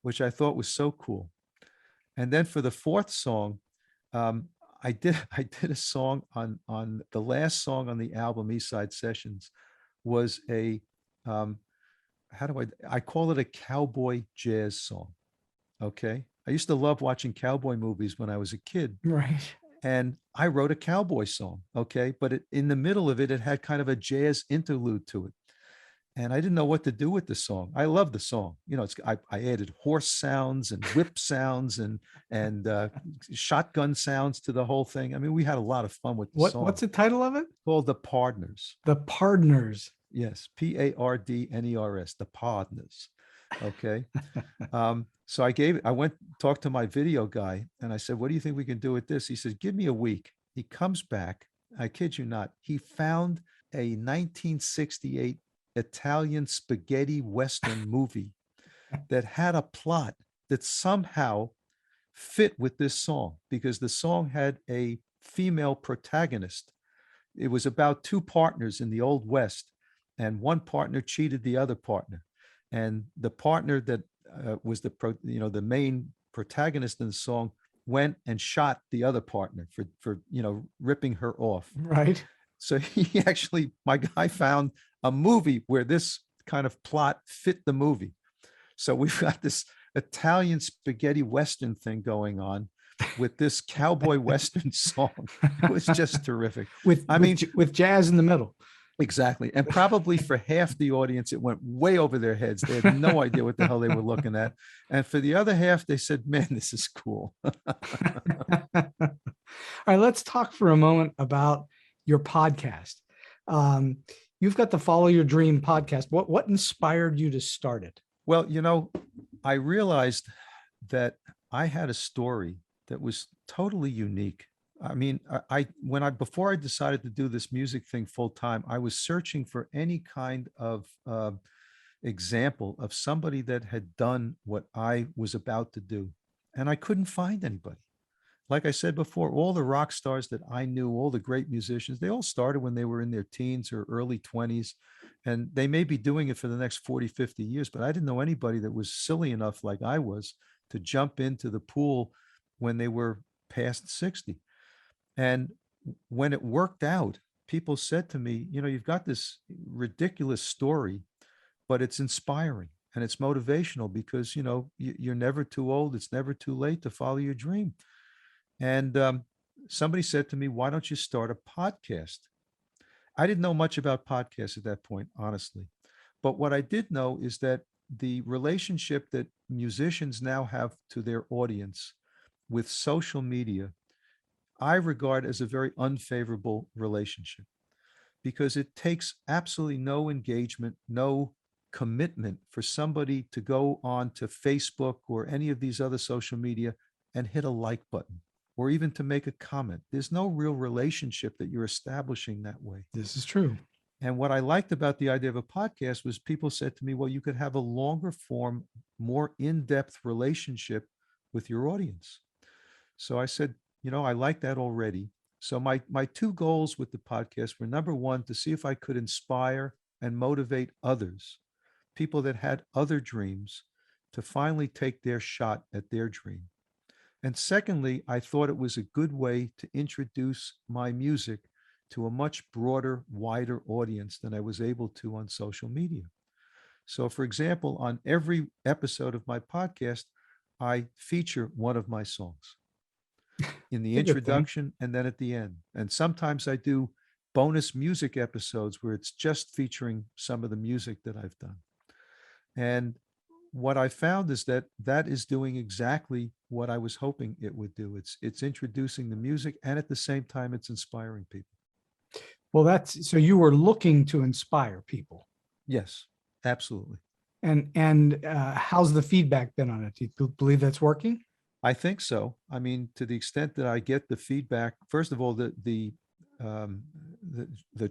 which I thought was so cool. And then for the fourth song, I did a song on the last song on the album East Side Sessions was a I call it a cowboy jazz song. Okay. I used to love watching cowboy movies when I was a kid. Right. And I wrote a cowboy song. Okay. But in the middle of it, it had kind of a jazz interlude to it. And I didn't know what to do with the song. I love the song. I added horse sounds and whip sounds and shotgun sounds to the whole thing. I mean, we had a lot of fun with the song. What's the title of it? Called The Pardners. The Pardners. Yes, Pardners, The Pardners. Okay. So I went talked to my video guy and I said, what do you think we can do with this? He said, give me a week. He comes back. I kid you not. He found a 1968 Italian spaghetti Western movie that had a plot that somehow fit with this song because the song had a female protagonist. It was about two partners in the Old West, and one partner cheated the other partner. And the partner that was the main protagonist in the song went and shot the other partner for ripping her off. Right. So my guy found a movie where this kind of plot fit the movie. So we've got this Italian spaghetti Western thing going on with this cowboy Western song. It was just terrific. With jazz in the middle. Exactly. And probably for half the audience, it went way over their heads. They had no idea what the hell they were looking at. And for the other half, they said, man, this is cool. All right, let's talk for a moment about your podcast. You've got the Follow Your Dream podcast. What inspired you to start it? Well, I realized that I had a story that was totally unique. I mean, before I decided to do this music thing full time, I was searching for any kind of example of somebody that had done what I was about to do. And I couldn't find anybody. Like I said before, all the rock stars that I knew, all the great musicians, they all started when they were in their teens or early 20s. And they may be doing it for the next 40, 50 years, but I didn't know anybody that was silly enough like I was to jump into the pool when they were past 60. And when it worked out, people said to me, you've got this ridiculous story, but it's inspiring and it's motivational because, you're never too old. It's never too late to follow your dream. And somebody said to me, why don't you start a podcast? I didn't know much about podcasts at that point, honestly. But what I did know is that the relationship that musicians now have to their audience with social media, I regard as a very unfavorable relationship because it takes absolutely no engagement, no commitment for somebody to go on to Facebook or any of these other social media and hit a like button or even to make a comment. There's no real relationship that you're establishing that way. This is true. And what I liked about the idea of a podcast was people said to me, well, you could have a longer form, more in-depth relationship with your audience. So I said, I like that already. So my two goals with the podcast were, number one, to see if I could inspire and motivate others, people that had other dreams, to finally take their shot at their dream. And secondly, I thought it was a good way to introduce my music to a much broader, wider audience than I was able to on social media. So, for example, on every episode of my podcast, I feature one of my songs in the It's a good thing. introduction and then at the end. And sometimes I do bonus music episodes where it's just featuring some of the music that I've done. And what I found is that that is doing exactly what I was hoping it would do. It's introducing the music, and at the same time, it's inspiring people. Well, so you were looking to inspire people. Yes, absolutely. And how's the feedback been on it? Do you believe that's working? I think so. I mean, to the extent that I get the feedback, first of all, the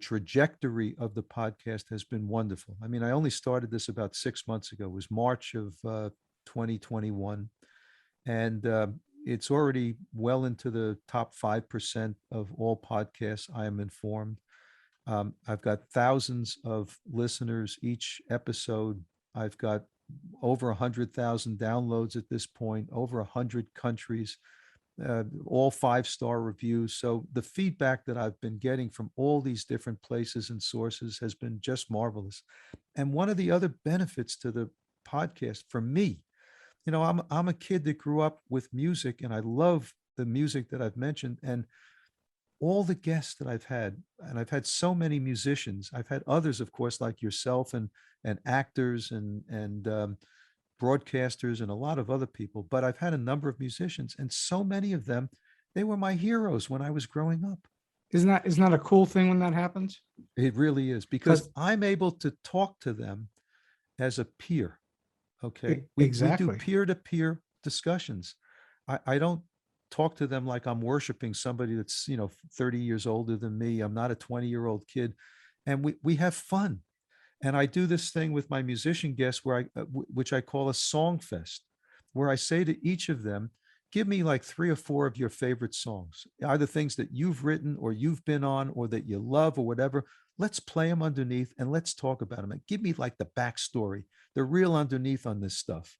trajectory of the podcast has been wonderful. I mean, I only started this about 6 months ago. It was March of 2021, and it's already well into the top 5% of all podcasts, I am informed. I've got thousands of listeners each episode. I've got over 100,000 downloads at this point, over 100 countries, all 5-star reviews. So the feedback that I've been getting from all these different places and sources has been just marvelous. And one of the other benefits to the podcast for me, I'm a kid that grew up with music, and I love the music that I've mentioned. And all the guests that I've had, and I've had so many musicians. I've had others, of course, like yourself, and actors and broadcasters and a lot of other people. But I've had a number of musicians, and so many of them, they were my heroes when I was growing up. Isn't that a cool thing when that happens? It really is, because I'm able to talk to them as a peer. Okay, we do peer-to-peer discussions. I don't talk to them like I'm worshiping somebody that's 30 years older than me. I'm not a 20-year-old kid, and we have fun. And I do this thing with my musician guests where which I call a song fest, where I say to each of them, give me like 3 or 4 of your favorite songs, either things that you've written or you've been on or that you love or whatever. Let's play them underneath and let's talk about them. And give me like the backstory, the real underneath on this stuff.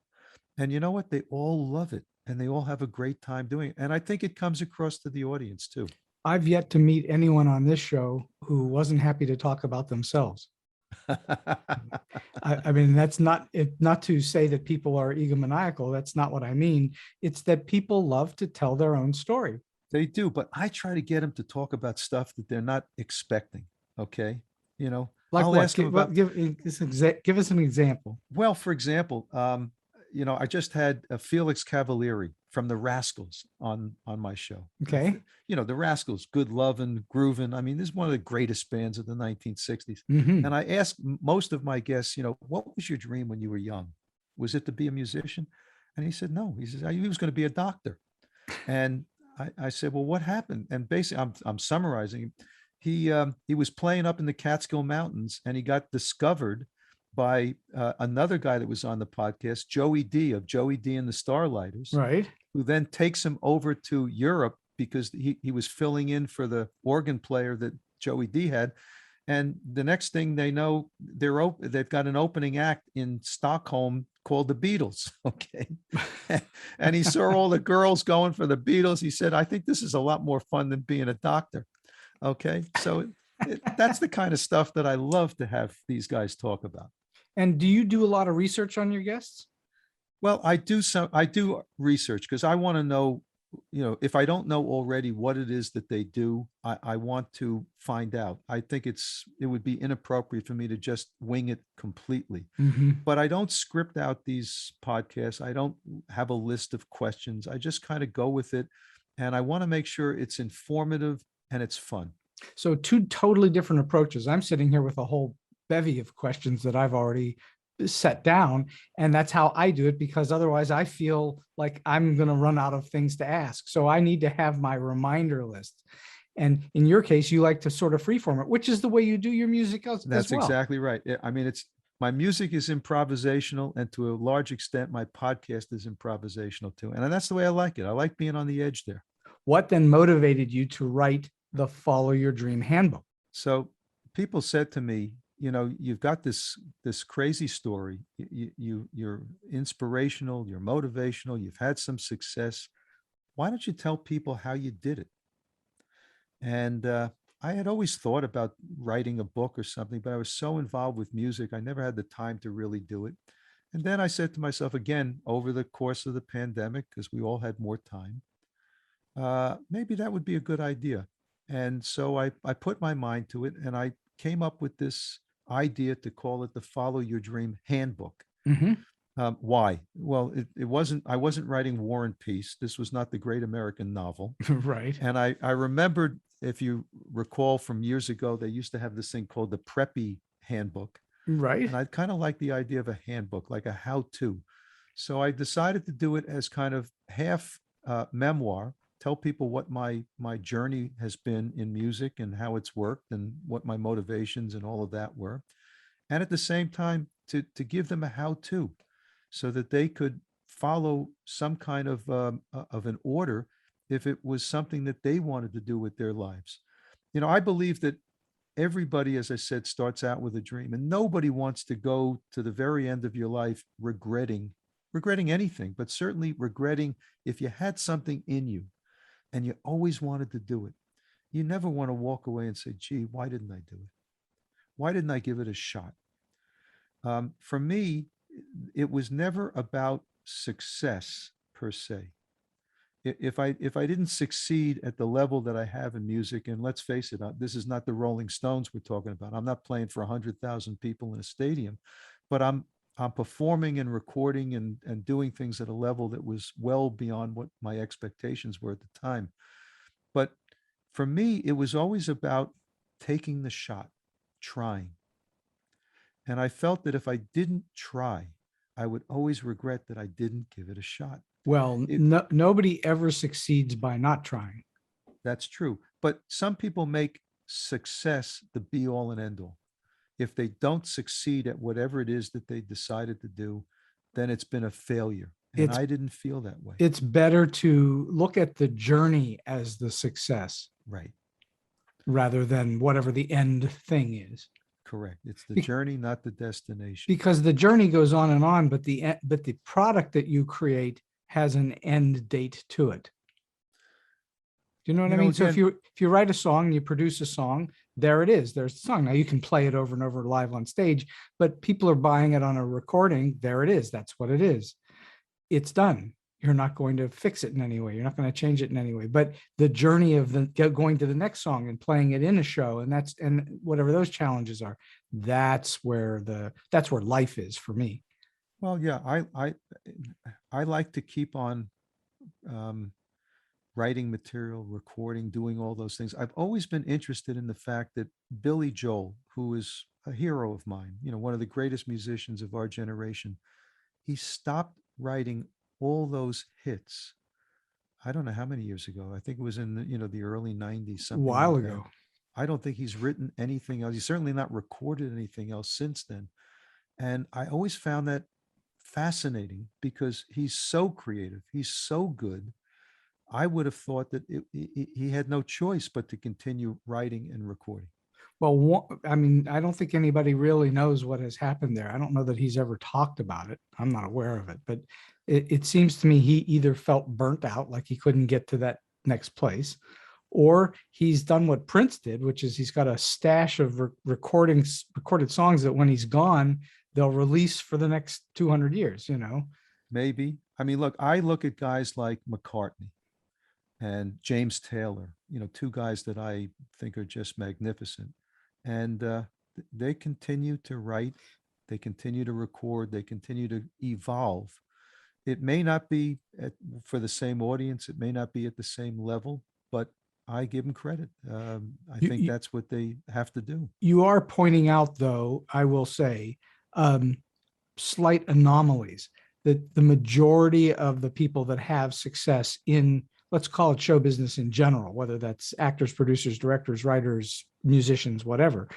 And you know what? They all love it, and they all have a great time doing it. And I think it comes across to the audience too. I've yet to meet anyone on this show who wasn't happy to talk about themselves. I mean, that's not to say that people are egomaniacal. That's not what I mean. It's that people love to tell their own story. They do, but I try to get them to talk about stuff that they're not expecting. Okay. Like I'll what? ask them about, give us an example. well, for example, I just had Felix Cavalieri from the Rascals on my show. Okay. The Rascals, good lovin', groovin'. I mean, this is one of the greatest bands of the 1960s. Mm-hmm. And I asked most of my guests, what was your dream when you were young? Was it to be a musician? And he said, no. He says, he was going to be a doctor. And I said, well, what happened? And basically, I'm summarizing. He was playing up in the Catskill Mountains, and he got discovered by another guy that was on the podcast, Joey D of Joey D and the Starlighters, Right. who then takes him over to Europe because he was filling in for the organ player that Joey D had. And the next thing they know, they've got an opening act in Stockholm called the Beatles. Okay. And he saw all the girls going for the Beatles. He said, I think this is a lot more fun than being a doctor. Okay. So that's the kind of stuff that I love to have these guys talk about. And do you do a lot of research on your guests? Well, I do research because I want to know, if I don't know already what it is that they do, I want to find out. I think it would be inappropriate for me to just wing it completely. Mm-hmm. But I don't script out these podcasts. I don't have a list of questions. I just kind of go with it. And I want to make sure it's informative and it's fun. So 2 totally different approaches. I'm sitting here with a whole bevy of questions that I've already set down, and that's how I do it, because otherwise I feel like I'm going to run out of things to ask. So I need to have my reminder list. And in your case, you like to sort of freeform it, which is the way you do your music as That's well. exactly right. I mean, my music is improvisational, and to a large extent, my podcast is improvisational too. And that's the way I like it. I like being on the edge there. What then motivated you to write the Follow Your Dream Handbook? So people said to me, you've got this crazy story. You're inspirational, you're motivational, you've had some success. Why don't you tell people how you did it? And I had always thought about writing a book or something, but I was so involved with music, I never had the time to really do it. And then I said to myself again, over the course of the pandemic, because we all had more time, maybe that would be a good idea. And so I put my mind to it, and I came up with this idea to call it the Follow Your Dream Handbook. Mm-hmm. Why? Well, I wasn't writing War and Peace. This was not the great American novel. Right. And I remembered, if you recall from years ago, they used to have this thing called the Preppy Handbook. Right. And I kind of like the idea of a handbook, like a how-to. So I decided to do it as kind of half memoir, tell people what my journey has been in music and how it's worked and what my motivations and all of that were. And at the same time, to give them a how-to so that they could follow some kind of an order if it was something that they wanted to do with their lives. I believe that everybody, as I said, starts out with a dream, and nobody wants to go to the very end of your life regretting anything, but certainly regretting if you had something in you and you always wanted to do it. You never want to walk away and say, gee, why didn't I do it? Why didn't I give it a shot? For me, it was never about success per se. If I didn't succeed at the level that I have in music, and let's face it, this is not the Rolling Stones we're talking about. I'm not playing for 100,000 people in a stadium, but I'm performing and recording and doing things at a level that was well beyond what my expectations were at the time. But for me, it was always about taking the shot, trying. And I felt that if I didn't try, I would always regret that I didn't give it a shot. Well, nobody ever succeeds by not trying. That's true. But some people make success the be all and end all. If they don't succeed at whatever it is that they decided to do, then it's been a failure. And I didn't feel that way. It's better to look at the journey as the success. Right. Rather than whatever the end thing is. Correct. It's the journey, not the destination. Because the journey goes on, but the product that you create has an end date to it. Do you know what I mean? So if you write a song, you produce a song, there it is. There's the song. Now you can play it over and over live on stage, but people are buying it on a recording. There it is. That's what it is. It's done. You're not going to fix it in any way. You're not going to change it in any way. But the journey of going to the next song and playing it in a show, and whatever those challenges are, that's where life is for me. Well, yeah, I like to keep on writing material, recording, doing all those things. I've always been interested in the fact that Billy Joel, who is a hero of mine, one of the greatest musicians of our generation, he stopped writing all those hits. I don't know how many years ago. I think it was in the early 90s, something a while like ago. That. I don't think he's written anything else. He's certainly not recorded anything else since then. And I always found that fascinating because he's so creative. He's so good. I would have thought that he had no choice but to continue writing and recording. Well, I mean, I don't think anybody really knows what has happened there. I don't know that he's ever talked about it. I'm not aware of it, but it seems to me he either felt burnt out, like he couldn't get to that next place, or he's done what Prince did, which is he's got a stash of recorded songs that when he's gone, they'll release for the next 200 years, Maybe. I mean, look, I look at guys like McCartney and James Taylor, two guys that I think are just magnificent. And they continue to write, they continue to record, they continue to evolve. It may not be for the same audience, it may not be at the same level, but I give them credit. I think that's what they have to do. You are pointing out, though, I will say, slight anomalies, that the majority of the people that have success in let's call it show business in general, whether that's actors, producers, directors, writers, musicians, whatever.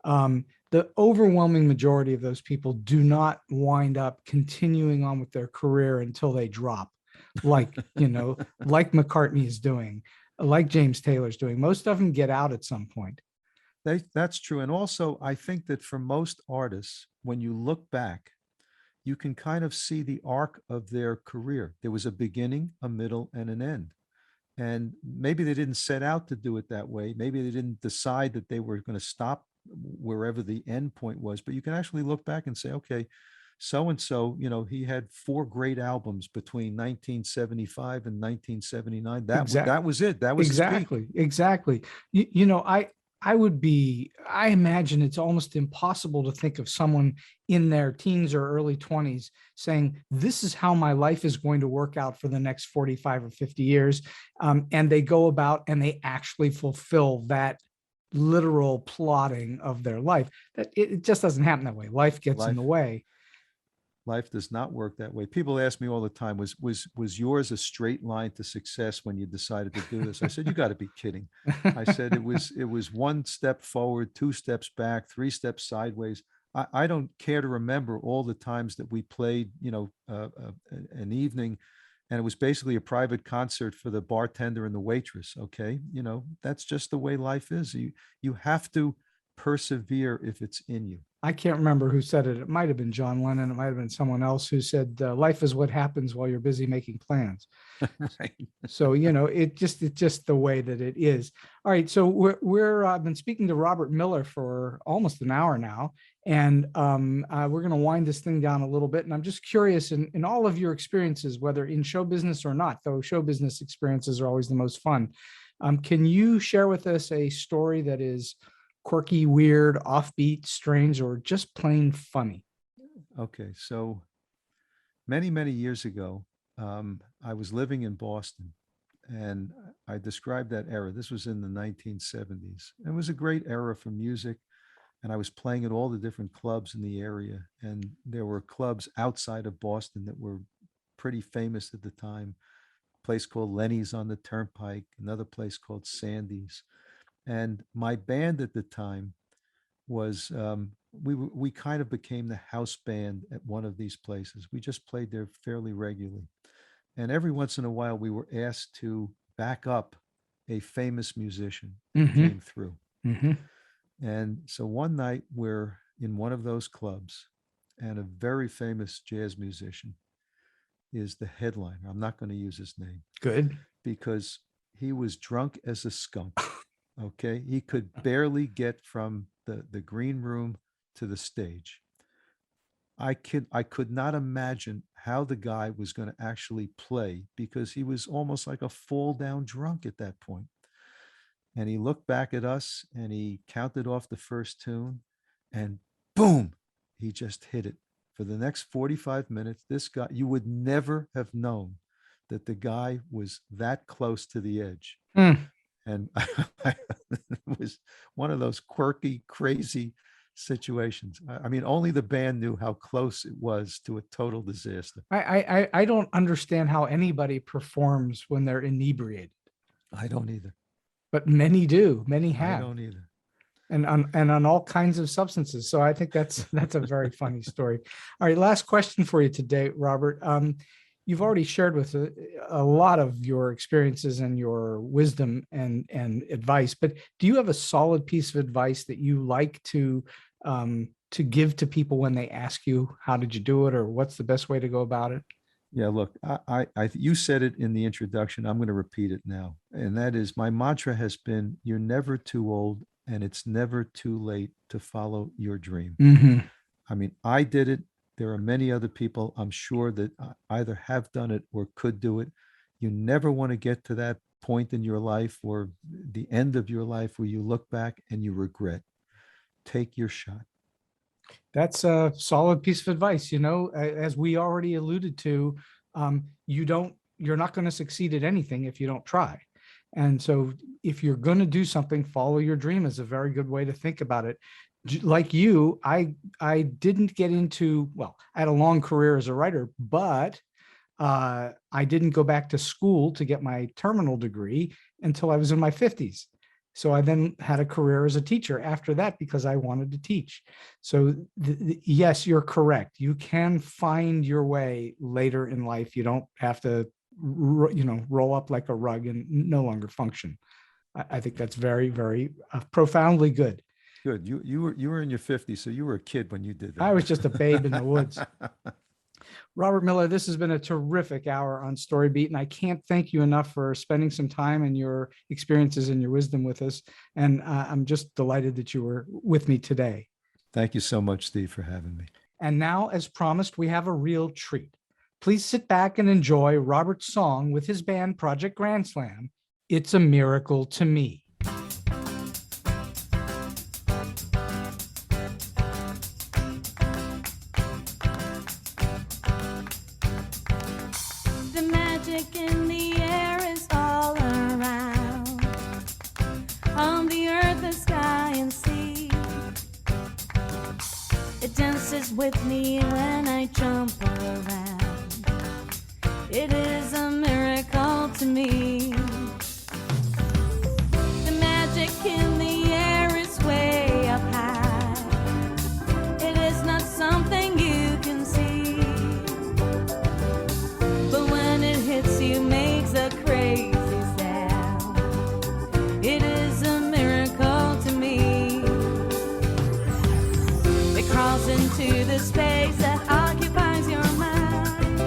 The overwhelming majority of those people do not wind up continuing on with their career until they drop, like, like McCartney is doing, like James Taylor's doing. Most of them get out at some point. That's true. And also, I think that for most artists, when you look back, you can kind of see the arc of their career. There was a beginning, a middle, and an end. And maybe they didn't set out to do it that way. Maybe they didn't decide that they were going to stop wherever the end point was. But you can actually look back and say, okay, so and so, he had 4 great albums between 1975 and 1979. That was it. That was exactly. I imagine it's almost impossible to think of someone in their teens or early 20s saying, this is how my life is going to work out for the next 45 or 50 years. And they go about and they actually fulfill that literal plotting of their life. That it just doesn't happen that way. Life gets in the way. Life does not work that way. People ask me all the time, was yours a straight line to success when you decided to do this? I said, you got to be kidding. I said, it was 1 step forward, 2 steps back, 3 steps sideways. I don't care to remember all the times that we played, an evening, and it was basically a private concert for the bartender and the waitress. Okay. That's just the way life is. You have to persevere if it's in you. I can't remember who said it. It might have been John Lennon. It might have been someone else who said, life is what happens while you're busy making plans. Right. So, it's just the way that it is. All right. So I've been speaking to Robert Miller for almost an hour now, and we're going to wind this thing down a little bit. And I'm just curious, in all of your experiences, whether in show business or not, though show business experiences are always the most fun. Can you share with us a story that is quirky, weird, offbeat, strange, or just plain funny? Okay. So many, many years ago, I was living in Boston, and I described that era. This was in the 1970s. It was a great era for music, and I was playing at all the different clubs in the area. And there were clubs outside of Boston that were pretty famous at the time. A place called Lenny's on the Turnpike, another place called Sandy's. And my band at the time was, we kind of became the house band at one of these places. We just played there fairly regularly. And every once in a while, we were asked to back up a famous musician who came through. And so one night we're in one of those clubs, and a very famous jazz musician is the headliner. I'm not going to use his name. Good. Because he was drunk as a skunk. Okay. He could barely get from the green room to the stage. I could not imagine how the guy was going to actually play, because he was almost like a fall down drunk at that point. And he looked back at us and he counted off the first tune, and boom, he just hit it. For the next 45 minutes, this guy, you would never have known that the guy was that close to the edge. And it was one of those quirky, crazy situations. I mean, only the band knew how close it was to a total disaster. I don't understand how anybody performs when they're inebriated. I don't either. But many do. Many have. I don't either. And on all kinds of substances. So I think that's a very funny story. All right, last question for you today, Robert. You've already shared with a lot of your experiences and your wisdom and advice, but do you have a solid piece of advice that you like to give to people when they ask you, how did you do it, or what's the best way to go about it? Yeah, look, you said it in the introduction. I'm going to repeat it now. And that is, my mantra has been, you're never too old and it's never too late to follow your dream. I mean, I did it. There are many other people, I'm sure, that either have done it or could do it. You never want to get to that point in your life or the end of your life where you look back and you regret. Take your shot. That's a solid piece of advice. As we already alluded to, you're not going to succeed at anything if you don't try. And so if you're going to do something, follow your dream is a very good way to think about it. Like you, I didn't get into, well, I had a long career as a writer, but I didn't go back to school to get my terminal degree until I was in my 50s. So I then had a career as a teacher after that because I wanted to teach. So yes, you're correct. You can find your way later in life. You don't have to, roll up like a rug and no longer function. I think that's very, very profoundly good. Good. You were in your 50s, so you were a kid when you did that. I was just a babe in the woods. Robert Miller, this has been a terrific hour on StoryBeat, and I can't thank you enough for spending some time and your experiences and your wisdom with us. And I'm just delighted that you were with me today. Thank you so much, Steve, for having me. And now, as promised, we have a real treat. Please sit back and enjoy Robert's song with his band Project Grand Slam, It's a Miracle to Me. In the air is all around, on the earth, the sky and sea. It dances with me when I jump around. It is a miracle to me. The magic in the air is way up high. It is not something you can see. You makes a crazy sound. It is a miracle to me. It crawls into the space that occupies your mind.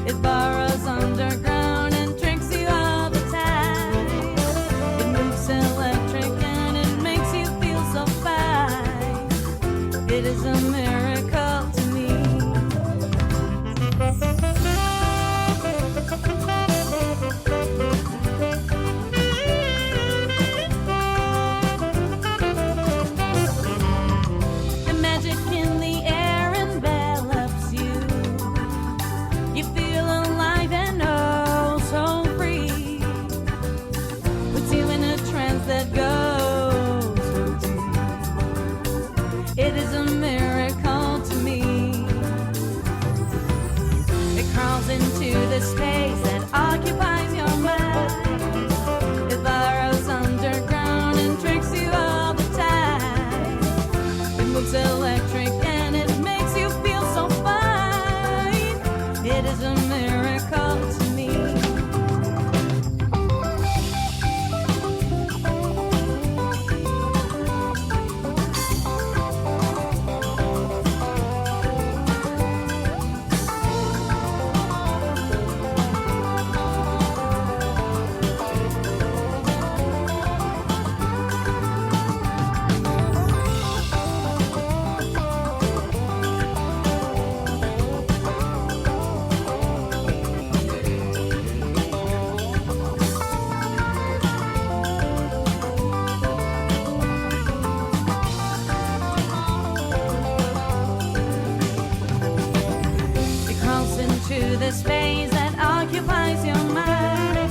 It burrows underground and tricks you all the time. It moves electric and it makes you feel so fine. It is a miracle to me. The space that occupies your mind. It burrows underground and tricks you all the time. It moves electric and it makes you feel so fine. It is a miracle to me. The space that occupies your mind.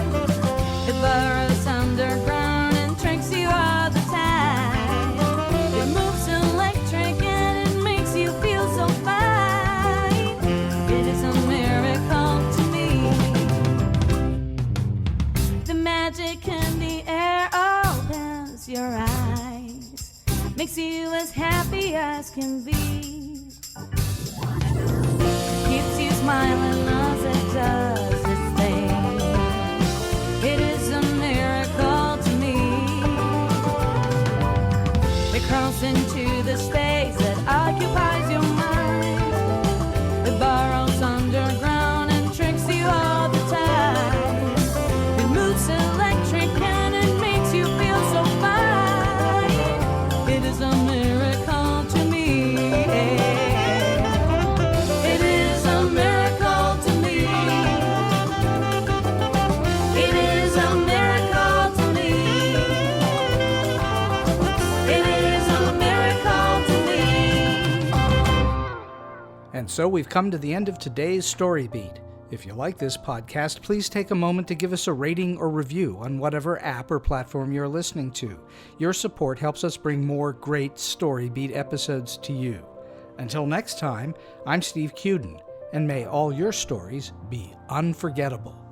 It burrows underground and tricks you all the time. It moves electric and it makes you feel so fine. It is a miracle to me. The magic in the air opens your eyes, makes you as happy as can be. Keeps you smiling as it does its thing. It is a miracle to me. It crawls into the space that occupies your mind. It burrows underground and tricks you all the time. It moves electric and it makes you feel so fine. It is a miracle to me. And so we've come to the end of today's StoryBeat. If you like this podcast, please take a moment to give us a rating or review on whatever app or platform you're listening to. Your support helps us bring more great StoryBeat episodes to you. Until next time, I'm Steve Cuden, and may all your stories be unforgettable.